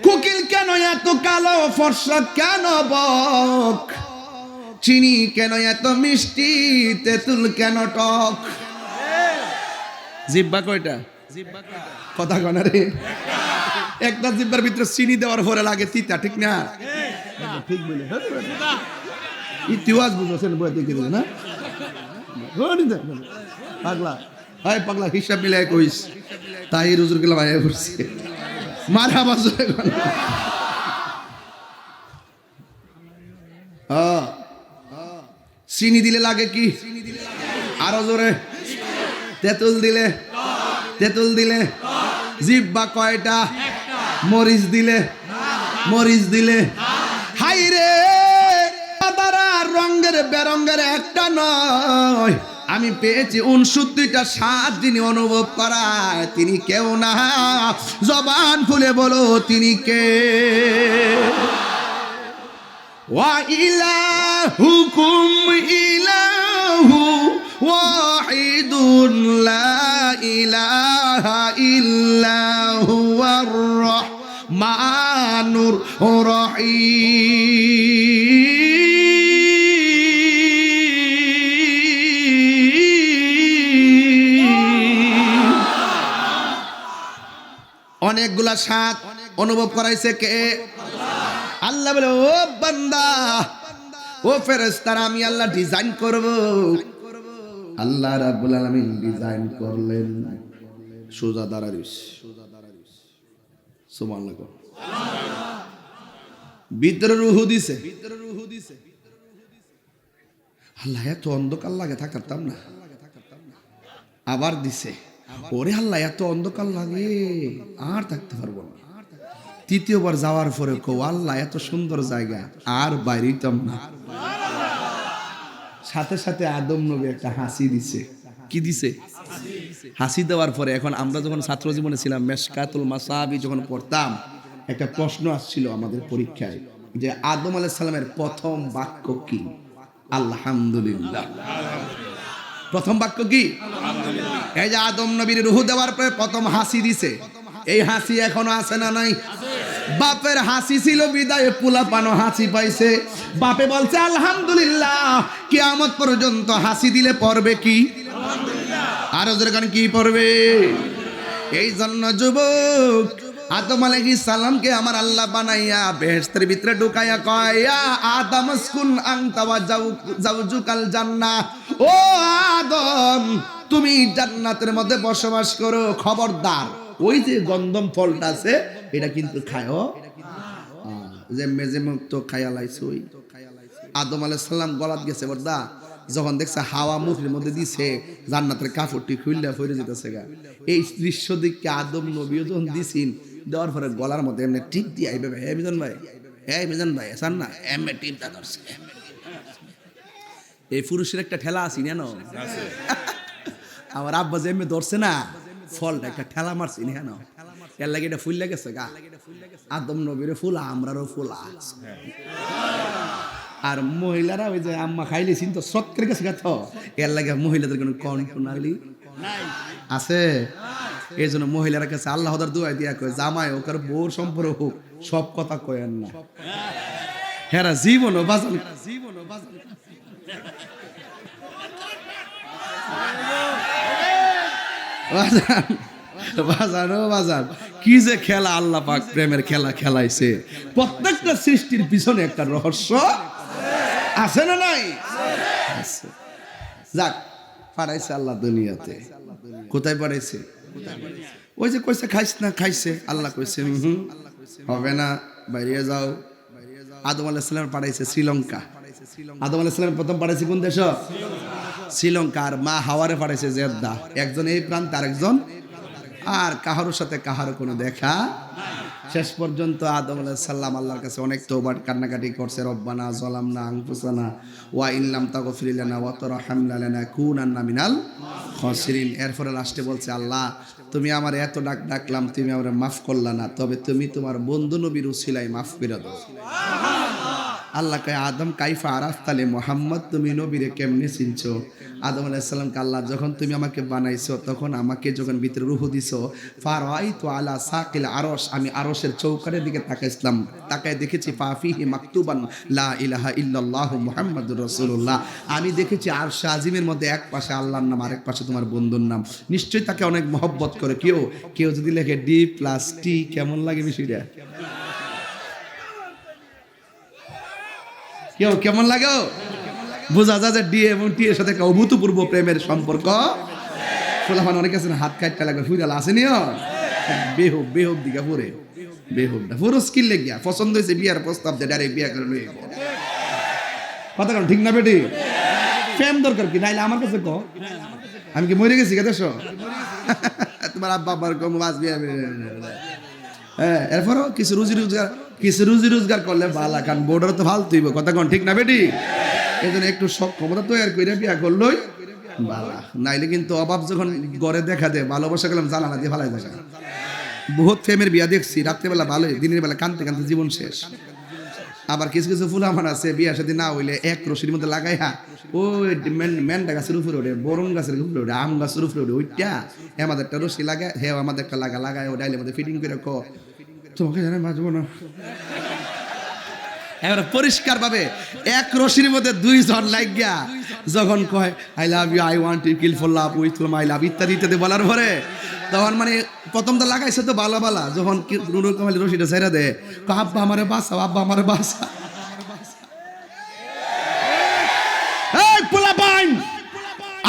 S1: কোকিল কেন এত কালো? ফর্সা কেন বক? চিনি কেন এত মিষ্টি? তেঁতুল কেন টক? জিহ্বা কয়টা? কথা কনা রে, একটা জিহ্বার ভিতরে চিনি দেওয়ার পরে লাগে তিতা, ঠিক না? ঠিক বলে ইতিহাস বুঝছেন বই দেখে দিলে না পাগলা। হাই পাগলা, হিসাব মিলাই কইস তাই রুজুর গেলাম আয়া করছে মারা বাজে। চিনি দিলে লাগে কি? আরো জোরে। তেঁতুল দিলে? তেঁতুল দিলে? জিহ্বা কয়টা? মরিচ দিলে? মরিচ দিলে? হাই রে তারা রঙের বেরঙ্গের একটা নয়, আমি পেয়েছি 69টা স্বাদ যিনি অনুভব করায়, তিনি কেউ না। জবান খুলে বলো তিনি কে? ওয়া ইলাহুকুম ইলাহু ওয়াহিদুন লা ইলাহা ইল্লা হুয়ার রহমানুর রহিম। অনেকগুলা স্বাদ অনুভব করাইছে কে? আল্লাহ বলে, ও বান্দা, ও ফেরেশতারা, আমি আল্লাহ ডিজাইন করব। আল্লাহ রাব্বুল আলামিন ডিজাইন করলেন সোজা দাঁড়াইস, সুবহানাল্লাহ। ভিতরে রূহ দিছে, আল্লাহ এত অন্ধকার লাগে থাকতাম না, আবার দিছে। ওরে আল্লাহ এত অন্ধকার লাগে আর থাকতে পারবো না। তৃতীয়বার যাওয়ার পরে কো আল্লাহ এত সুন্দর জায়গা আর বাইরেতাম না। সাথে সাথে আদম নবী একটা হাসি দিছে। কি দিছে? হাসি দেওয়ার পরে এখন আমরা যখন ছাত্র জীবনে ছিলাম, মেশকাতুল মাসাবি যখন পড়তাম, একটা প্রশ্ন আসছিল আমাদের পরীক্ষায় যে আদম আলাইহিস সালামের প্রথম বাক্য কি? আলহামদুলিল্লাহ। প্রথম বাক্য কি? এই যে আদম নবীর রূহ দেওয়ার পরে প্রথম হাসি দিছে, এই হাসি এখনো আছে না নাই? বাপের হাসি ছিল বিদায়, পোলাপানো হাসি পাইছে। বাপে বলছে আলহামদুলিল্লাহ। কিয়ামত পর্যন্ত হাসি দিলে পড়বে কি? আর ওদের গান কি পড়বে? এই জন্য যুবক, আদম আলাইহিস সালামকে আমার আল্লাহ বানাইয়া বেহেশতের ভিতরে ঢুকাইয়া কয়, ইয়া আদম উসকুন আনতা ওয়া জাওজুকাল জান্নাহ। ও আদম, তুমি জান্নাতের মধ্যে বসবাস করো। খবরদার ওই যে গন্ধম ফলটা আছে এটা কিন্তু খায়ও, যে মেজে মুক্ত খাইয়া লাইছো। আদম আলাইহিস সালাম গলাত গেছে বর্দা, যখন দেখছে হাওয়া মুখের মধ্যে দিছে, জান্নাতের কাপড়টি খুললা ফিরে যেতেছে গা। এই দৃশ্য দেখে আদম নবীও যখন দিছিন, দেওয়ার পরে গলার মধ্যে এমনি টিপ দিয়ে আইবে, হ্যাঁ মিজান ভাই, হ্যাঁ মিজান ভাই, আসান না এমনি টিপটা ধরছে। এই পুরুষের একটা ঠেলা আছি না, আমার আব্বা যে এমনি ধরছে না, ফলটা একটা ঠেলা মারছি না। এর লাগে এটা ফুল গেছে গা, আদম নবীরে ফুলা আমরারও ফুলা। আর মহিলারা ওই যে আম্মা খাইলে চিন্তা সৎকের গেছে গা, তো এর লাগে মহিলাদের কোনো কন্ট্রোনালি আছে। এই জন্য মহিলার কাছে আল্লাহ দোয়া দিয়া কয়, জামাই হোক আর বউর সম্পর্ক হোক, সব কথা কয়েন না, হেরা জীবন বাজান বাজান কি যে খেলা আল্লাহ পাক প্রেমের খেলা খেলাইছে। প্রত্যেকটা সৃষ্টির পিছনে একটা রহস্য আছে না নাই? যাক, পাঠাইছে আল্লাহ দুনিয়াতে। কোথায় পাঠাইছে? ওই যে কইছে খাইস না, খাইছে। আল্লাহ কইছে হবে না, বাইরে যাও। আদম আলাইহিস সালাম পাঠাইছে শ্রীলঙ্কা। আদম আলাইহিস সালাম প্রথম পাঠাইছে কোন দেশ? শ্রীলঙ্কা। আর মা হাওয়ারে পাঠাইছে জেদ্দা। একজন এই প্রান্তে, আরেকজন, আর কাহারোর সাথে কাহারো কোনো দেখা। শেষ পর্যন্ত আদম আলাইহিস সালাম আল্লাহর কাছে অনেক তওবা কান্নাকাটি করছে, রব্বানা যালামনা আনফুসানা ওয়া ইন লাম তাগফির লানা ওয়া তারহামনা লানাকুনান্না মিনাল খাসিরিন। এরপরে লাস্টে বলছে, আল্লাহ তুমি আমার এত ডাকলাম, তুমি আমারে মাফ করলা না, তবে তুমি তোমার বন্ধু নবীর উসিলায় মাফ করে দাও। আল্লাহ কয়, আদম কাইফা আরাফতালে মোহাম্মদ, তুমি নবীরে কেমনে চিনছো? আদম আলাইহিস সালামকে আল্লাহ, যখন তুমি আমাকে বানাইছো, তখন আমাকে যখন ভিতরে রূহ দিছো, ফারাইতু আলা সাকিল আরশ, আমি আরশের চৌকারের দিকে তাকাইছিলাম, তাকায় দেখেছি ফাফিহি মাকতুবান লা ইলাহা ইল্লাল্লাহু মুহাম্মাদুর রাসূলুল্লাহ। আমি দেখেছি আরশে আজিমের মধ্যে এক পাশে আল্লাহর নাম, আরেক পাশে তোমার বন্ধুর নাম। নিশ্চয়ই তাকে অনেক মহব্বত করে। কেউ যদি লেখে D+T, কেমন লাগে বিষয়টা? কেমন লাগে? বোঝা যায় যে ডি এবং টি এর সাথে একটা অভূতপূর্ব প্রেমের সম্পর্ক। ফুলাফান অনেক আছে হাত কাটতে লাগবে, ফুইরাল আসেনি, বেহুব দিকে পুরে বেহুবটা পুরো স্কিল লেগিয়া পছন্দ হয়েছে, বিয়ার প্রস্তাব দিয়ে ডাইরেক্ট বিয়া করে লইব। কথা কারণ ঠিক না বেটি? প্রেম দরকার কি? নাইলে আমার কাছে কো, আমি কি মরে গেছি? দেখো তোমার আব্বা আব্বার কম মাছ বিয়া। হ্যাঁ, এরপরও কিছু রুজি রোজগার করলে ভালো, কারণ বোর্ডার তো ভালো তুইব। কথা কন ঠিক না বেটি? এই জন্য একটু সক্ষমতা তৈরি করে বিয়া করলই বালা। নাইলে কিন্তু অভাব যখন গড়ে দেখা দেয়, ভালোবাসা গেলাম জ্বালানা দিয়ে ভালাই দেখা। বহুত ফেমের বিয়া দেখছি, রাত্রেবেলা ভালোই, দিনের বেলা কানতে কানতে জীবন শেষ। আবার কিছু কিছু ফুল আমার আছে, বিয়া সাথে না হইলে এক রশির মধ্যে লাগাই, হ্যাঁ ওই মেন্ডা গাছের উপরে ওঠে, বরং গাছের উপরে ওঠে, আম গাছের উপরে ওঠে, ওইটা আমাদের একটা রশি লাগায়, হ্যাঁ আমাদের একটা লাগায়, ও ডাইলের মধ্যে ফিটিং করে রাখো। তোমাকে জানে বাঁচবো না। এবার পরিষ্কার ভাবে এক রশির মধ্যে দুইজন লাগিয়া যখন কয় I love you, I want to kill for love, with my love, ইত্যাদি ইত্যাদি বলার পরে, তখন মানে প্রথম তো লাগাইছে তো বালা, যখন রশিটা ছেড়ে দেয়, আব্বা আমারে বাঁচাও, আব্বা আমারে বাঁচা।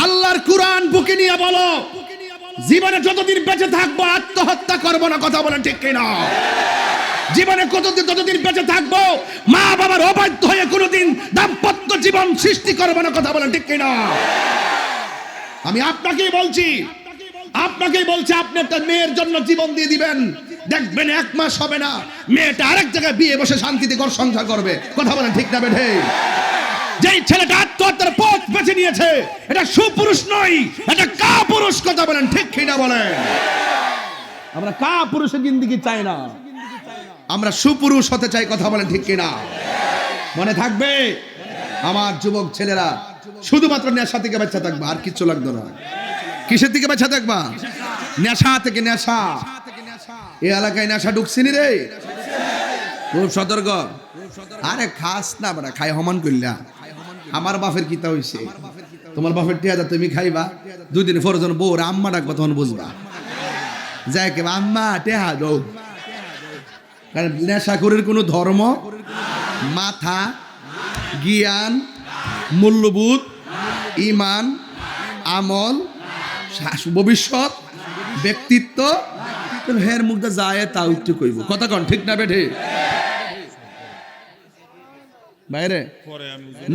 S1: আল্লাহর কুরআন বুকে নিয়ে বলো, জীবনে যতদিন বেঁচে থাকবো আত্মহত্যা করবো না। কথা বলেন ঠিক কিনা? জীবনে যতদিন বেঁচে থাকবো মা বাবার অবাধ্য হয়ে কোনোদিন দাম্পত্য জীবন সৃষ্টি করবো না। কথা বলেন ঠিক কিনা? আমি আপনাকেই বলছি, আপনি একটা মেয়ের জন্য জীবন দিয়ে দিবেন, দেখবেন 1 মাস হবে না মেয়েটা আরেক জায়গায় বিয়ে বসে শান্তিতে ঘর সংসার করবে। কথা বলেন ঠিক না বেঠে? যেই ছেলেটা আত্মহত্যার পথ বেছে নিয়েছে, এটা সুপুরুষ নয়, এটা কাপুরুষ। কথা বলেন ঠিক কিনা বলেন? আমরা কাপুরুষের জিন্দেগি চাই না, আমরা সুপুরুষ হতে চাই। কথা বলেন ঠিক কিনা? মনে থাকবে আমার যুবক ছেলেরা, শুধুমাত্র নেশা থেকে বাঁচা থাকবা, আর কিচ্ছু লাগতো না। কিসের থেকে বাঁচা থাকবা? নেশা থেকে। নেশা, এই এলাকায় নেশা ঢুকছিনি রে, খুব সতর্ক। আরে খাস না বড়া, খাই হমান করলা। আমার বাপের কিতা হইছে, তোমার বাপের টিয়া তুমি খাইবা, 2 দিন পর যখন বউর আম্মা ডাকবা তখন বুঝবা, যাই কে আম্মা টেহা দৌ। কারণ নেশাখোরের কোনো ধর্ম, মাথা, জ্ঞান, মূল্যবোধ, ঈমান, আমল, ভবিষ্যৎ, ব্যক্তিত্ব, হের মুখটা যায় তা উঠতে কইব। কথা কন ঠিক না বেঠে? বাইরে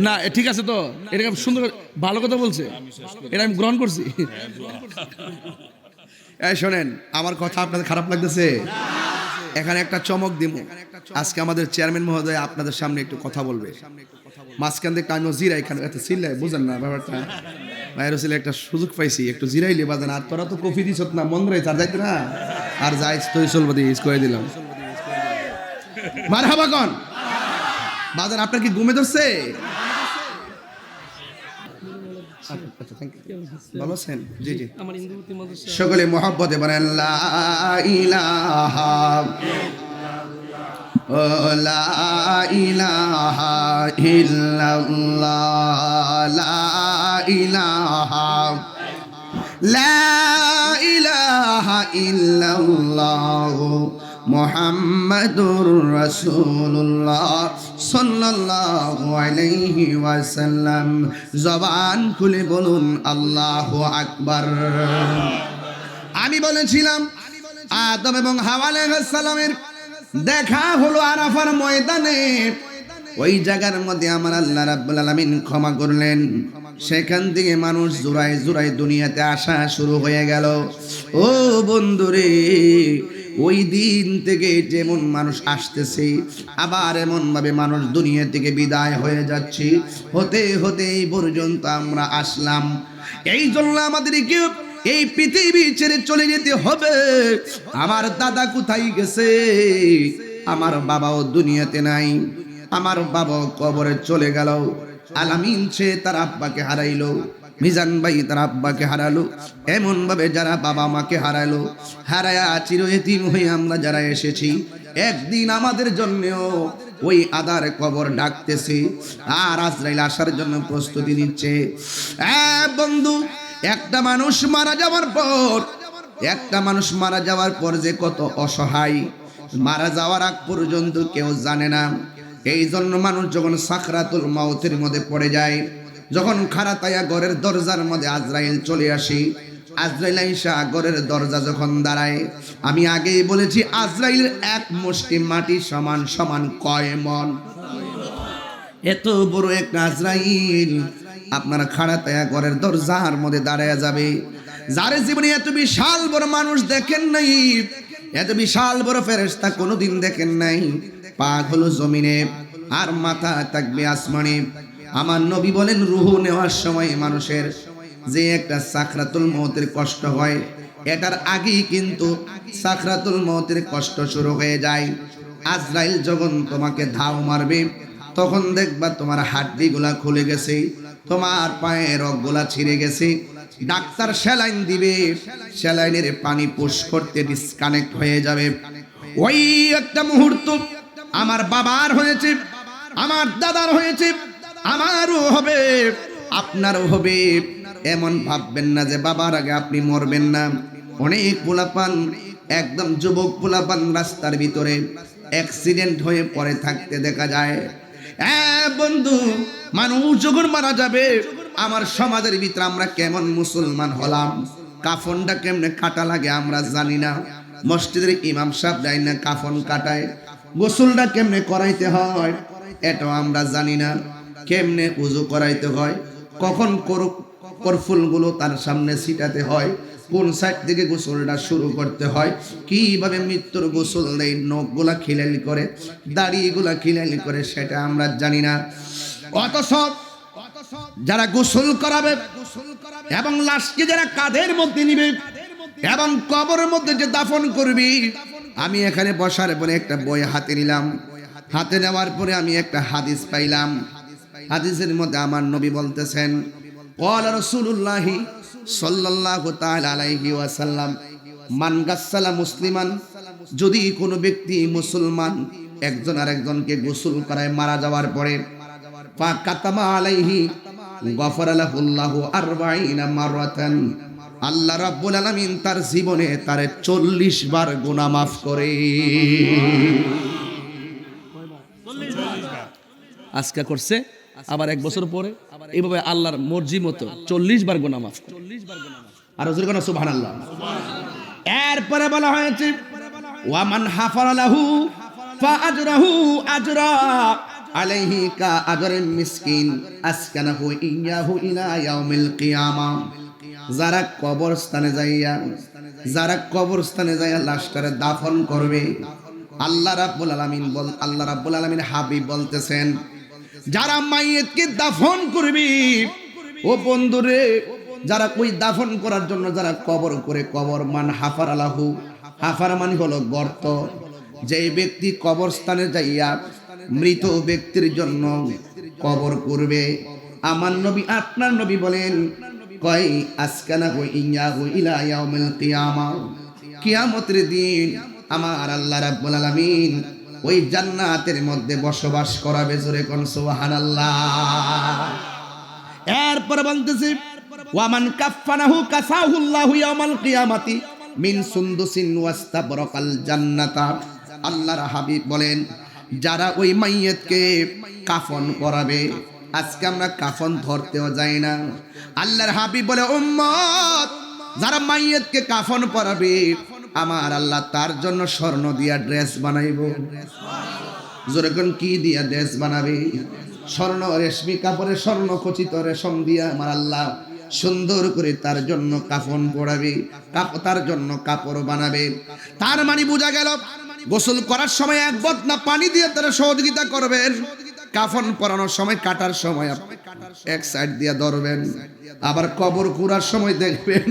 S1: না ঠিক আছে তো, এটা সুন্দর ভালো কথা বলছে, এটা আমি গ্রহণ করছি। এই শোনেন, আমার কথা আপনাদের খারাপ লাগতেছে? এখানে একটা চমক দিব। আজকে আমাদের চেয়ারম্যান মহোদয় আপনাদের সামনে একটু কথা বলবে। মাঝখান থেকে আমি জিরা, এখানে এত চিল্লাই, বুঝেন না ব্যাপারটা? বাইরে ছিল একটা সুযোগ পাইছি, একটু জিরাইলে বাজান। আর তোরা তো কফি দিছ না, মন রয়েছে আর যাইতে না। আর যাইস তুই চলবো দিয়ে করে দিলাম মারহাবা কোন বাজার আপনার কি ঘুমে ধরছে ভালো আছেন জি জি সকলে মহব্বতে বলেন লা ইলাহা লা ইলাহা ইল্লাল্লাহ লা ইলাহা লা ইলাহা ইল্লাল্লাহ মুহাম্মাদুর রাসূলুল্লাহ সাল্লাল্লাহু আলাইহি ওয়াসাল্লাম জবান খুলে বলুন আল্লাহু আকবার আমি বলেছিলাম আদম এবং হাওয়া আলাইহিস সালামের দেখা হলো আরাফার ময়দানে ওই জায়গার মধ্যে আমার আল্লাহ রাব্বুল আলামিন ক্ষমা করলেন সেখান থেকে মানুষ জোড়ায় জোড়ায় দুনিয়াতে আসা শুরু হয়ে গেল ও বন্ধুরে ওই দিন থেকে যেমন মানুষ আসতেছে আবার এমন ভাবে মানুষ দুনিয়া থেকে বিদায় হয়ে যাচ্ছে হতে হতে এই পর্যন্ত আমরা আসলাম এই জন্য আমাদেরকে এই পৃথিবী ছেড়ে চলে যেতে হবে আমার দাদা কোথায় গেছে আমার বাবাও দুনিয়াতে নাই আমার বাবা কবরে চলে গেল আলামিন সে তার আব্বাকে হারাইলো মিজান ভাই তার আব্বাকে হারালো এমন ভাবে যারা বাবা মাকে হারালো হারায়া চির এতিম হয়ে আমরা যারা এসেছি একদিন আমাদের জন্যও ওই আদার কবর ডাকতেছে আর আজরাইল আসার জন্য প্রস্তুতি নিচ্ছে বন্ধু একটা মানুষ মারা যাওয়ার পর যে কত অসহায় মারা যাওয়ার আগ পর্যন্ত কেউ জানে না এই জন্য মানুষ যখন সাকরাতুল মাউতের মধ্যে পড়ে যায় যখন খারাতায়া ঘরের দরজার মধ্যে আজরাইল চলে আসি আজরাইল আইসা ঘরের দরজা যখন দাঁড়ায় আমি আগেই বলেছি আজরাইলের এক মুষ্টি মাটি সমান সমান কয় মন এত বড় একটা আজরাইল আপনার খারাতায়া ঘরের দরজার মধ্যে দাঁড়ায় যাবে যার জীবনে এত বিশাল বড় মানুষ দেখেন নাই এত বিশাল বড় ফেরেশতা কোনোদিন দেখেন নাই পা হলো জমিনে আর মাথা থাকবে আসমানে আমার নবী বলেন রূহ নেওয়ার সময় মানুষের যে একটা সাকরাতুল মউতের কষ্ট হয় এটার আগেই কিন্তু সাকরাতুল মউতের কষ্ট শুরু হয়ে যায় আজরাইল যখন তোমাকে ধাও মারবে তখন দেখবা তোমার হাড্ডিগুলা খুলে গেছে তোমার পায়ের রগগুলা ছিঁড়ে গেছে ডাক্তার স্যালাইন দিবে স্যালাইনের পানি পুশ করতে ডিসকানেক্ট হয়ে যাবে ওই একটা মুহূর্ত আমার বাবার হয়েছে আমার দাদার হয়েছে আমারও হবে আপনারও হবে এমন ভাববেন না যে বাবার আগে আপনি মরবেন না অনেক পোলাপান একদম যুবক পোলাপান রাস্তার ভিতরে অ্যাক্সিডেন্ট হয়ে পড়ে থাকতে দেখা যায় বন্ধু মানুষ যখন মারা যাবে আমার সমাজের ভিতরে আমরা কেমন মুসলমান হলাম কাফনটা কেমনে কাটা লাগে আমরা জানি না মসজিদের ইমাম সাহেব যায় না কাফন কাটায় গোসলটা কেমনে করাইতে হয় এটাও আমরা জানি না কেমনে উযু করাইতে হয় কখন করফুলগুলো তার সামনে ছিটাতে হয় কোন সাইড থেকে গোসলটা শুরু করতে হয় কিভাবে মৃত্যুর গোসল দেয় নখগুলা খিলালি করে দাড়িগুলা খিলালি করে সেটা আমরা জানি না অথচ যারা গোসল করাবে এবং লাশকে যারা কাঁধের মধ্যে নিবে এবং কবরের মধ্যে যে দাফন করবি আমি এখানে বসার পরে একটা বই হাতে নিলাম হাতে নেওয়ার পরে আমি একটা হাদিস পাইলাম হাদিসের মধ্যে আমার নবী বলতেছেন ক্বালা রাসূলুল্লাহ সাল্লাল্লাহু তাআলা আলাইহি ওয়াসাল্লাম মান গাসসালা মুসলিমান যদি কোনো ব্যক্তি মুসলমান একজন আরেকজনকে গোসল করায় মারা যাওয়ার পরে ফাকাতামা আলাইহি গফারা লাহুল্লাহু 40 মাররাতান আল্লাহ রাব্বুল আলামিন তার জীবনে তার 40 বার গুনাহ মাফ করে আজকে করছে আবার এক বছর পরে এইভাবে আল্লাহর মর্জি মতো 40 বার গুনাহ মাফ করে আর হুজুর কোন সুবহানাল্লাহ এরপরে বলা হয়েছে ওয়া মান হাফারা লাহু ফাআজরাহু আজরা আলাইহি কা আজরিন মিসকিন আসকানাহু ইয়াহু ইলা ইয়াউমিল কিয়ামা যারা কবরস্থানে যাইয়া লাশটারে দাফন করবে আল্লাহ রাব্বুল আলামিন হাবিব বলতেছেন যারা মাইয়িতকে দাফন করবে ও বন্ধুরে যারা কই দাফন করার জন্য যারা কবর করে কবর মান হাফারালাহু হাফার মানে হলো গর্ত। যেই ব্যক্তি কবরস্থানে যাইয়া মৃত ব্যক্তির জন্য কবর করবে, আমার নবী আপনার নবী বলেন কয় আসকানাহু ইয়াহু ইলা ইয়াউমিল কিয়ামা, কিয়ামতের দিন আমার আল্লাহ রাব্বুল আলামিন ওই জান্নাতের মধ্যে বসবাস করাবে। জোরে কোন সুবহানাল্লাহ। এরপর বলতেছি ওয়ামান কাফফানাহু কাসাহুল্লাহু ইয়াউমাল কিয়ামাতি মিন সুন্দুসিন ওয়াস্তাবরাকাল জান্নাতা। আল্লাহর হাবিব বলেন যারা ওই মাইয়িতকে কাফন পরাবে, আজকে আমরা কাফন ধরতেও যাই না। আল্লাহর হাবিব বলে উম্মত যারা মাইয়িতকে কাফন পরাবে, আমার আল্লাহ তার জন্য স্বর্ণ দিয়া ড্রেস বানাইব। যেরকম কি দিয়া ড্রেস বানাবে? স্বর্ণ রেশমি কাপড়ে স্বর্ণ খচিত রেশম দিয়া আমার আল্লাহ সুন্দর করে তার জন্য কাফন পরাবে, তার জন্য কাপড় বানাবে। তার মানে বোঝা গেল গোসল করার সময় এক বদনা পানি দিয়ে তারা সহযোগিতা করবেন, কাফন পরানোর সময় কাটার সময় এক সাইড দিয়ে ধরবেন, আবার কবর কুড়ার সময় দেখবেন,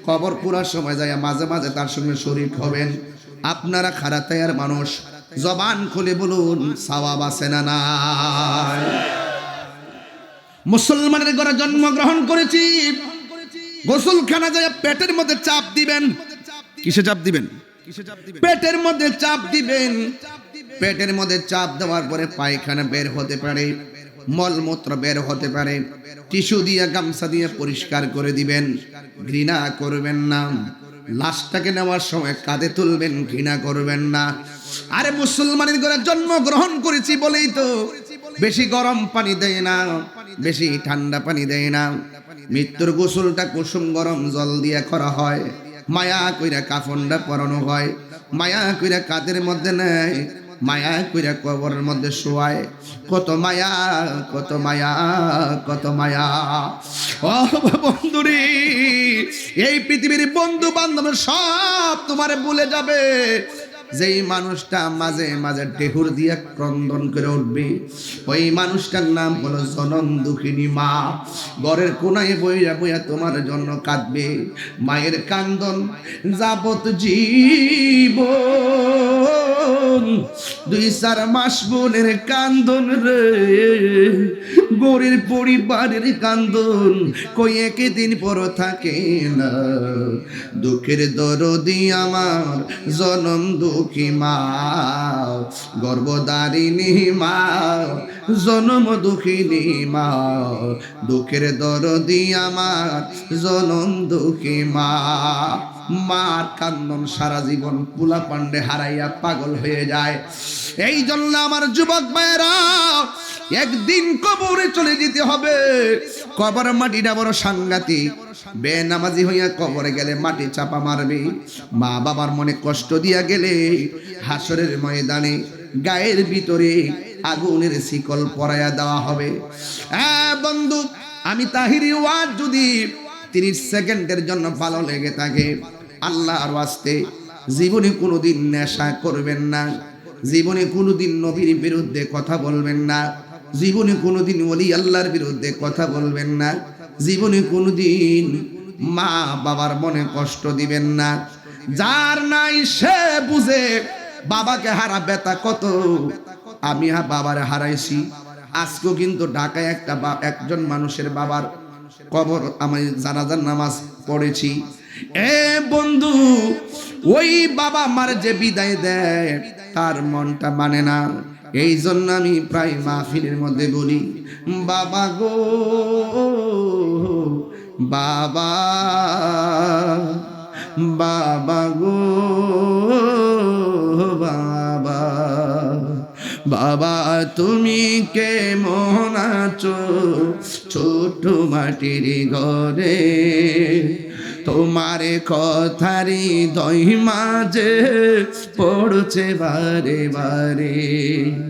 S1: কবর কুড়ার সময় যায় মাঝে মাঝে তার সঙ্গে শরীক হবেন। আপনারা খারাতায়ার মানুষ, জবান খুলে বলুন সওয়াব আছে না নাই? মুসলমানের ঘরে জন্মগ্রহণ করেছি, গোসলখানা যায় পেটের মধ্যে চাপ দিবেন। কিসে চাপ দিবেন? পেটের মধ্যে চাপ দিবেন। পেটের মধ্যে চাপ দেওয়ার পরে পায়খানা বের হতে পারে, মলমূত্র বের হতে পারে, টিস্যু দিয়ে গামছা দিয়ে পরিষ্কার করে দিবেন। ঘৃণা করবেন না। লাশটাকে নেওয়ার সময় কাঁধে তুলবেন, ঘৃণা করবেন না। আরে মুসলমানের ঘরে জন্মগ্রহণ করেছি বলেই তো বেশি গরম পানি দেয় না, বেশি ঠান্ডা পানি দেয় না। মৃত্যুর গোসলটা কুসুম গরম জল দিয়ে করা হয়, মায়া কইরা কাফনটা পরানো হয়, মায়া কইরা কাঁধের মধ্যে নেয়, মায়া কইরা কবরের মধ্যে শোয়ায়। কত মায়া, কত মায়া, কত মায়া। ও বন্ধুরে, এই পৃথিবীর বন্ধু বান্ধব সব তোমারে ভুলে যাবে। যেই মানুষটা মাঝে মাঝে টেহুর দিয়ে ক্রন্দন করে উঠবে, ওই মানুষটার নাম হলো জনম দুঃখিনী মা। ঘরের কোনায় বইয়া বইয়া তোমার জন্য কাঁদবে। মায়ের কান্দন যাবত জীবন, 2-4 মাস বোনের কান্দন রে, গরিব পরিবারের কান্দন কই একদিন পর থাকে না। দুঃখের দরদি আমার জনম দুঃখী মা, গর্ভধারিণী মা, জনম দুঃখিনী মা। দুঃখের দরদি আমার জনম দুঃখী মা। মার কান্দন সারা জীবন পুলা পান্ডে হারাইয়া পাগল হয়ে যায়। এই জন্য আমার যুবক ভাইয়েরা, একদিন কবরে চলে যেতে হবে। কবর মাটিটা বড় সাংঘাতিক। বেনামাজি হইয়া কবরে গেলে মাটি চাপা মারবে। মা বাবার মনে কষ্ট দিয়া গেলে হাসরের ময়দানে গায়ের ভিতরে আগুনের শিকল পরাইয়া দেওয়া হবে। হ্যাঁ বন্ধু, আমি তাহিরি ওয়াজ যদি 30 সেকেন্ডের জন্য ভালো লেগে থাকে, আল্লাহর ওয়াস্তে জীবনে কোনোদিন নেশা করবেন না, জীবনে কোনোদিন নবীর বিরুদ্ধে কথা বলবেন না, জীবনে কোনোদিন ওলি আল্লাহর বিরুদ্ধে কথা বলবেন না, জীবনে কোনোদিন মা বাবার মনে কষ্ট দিবেন না। যার নাই সে বুঝে বাবাকে হারা ব্যথা কত। আমি বাবারে হারাইছি। আজকেও কিন্তু ঢাকায় একজন মানুষের বাবার কবর আমি জানাজার নামাজ পড়েছি। এ বন্ধু, ওই বাবা মার যে বিদায় দেয় তার মনটা মানে না। এই জন্য আমি প্রায় মাহফিলের মধ্যে বলি, বাবা গো বাবা, বাবা গো বাবা, বাবা তুমি কেমন আছো ছোট মাটির ঘরে, তোমার কথারি দই মাঝে পড়ছে বারে বারে।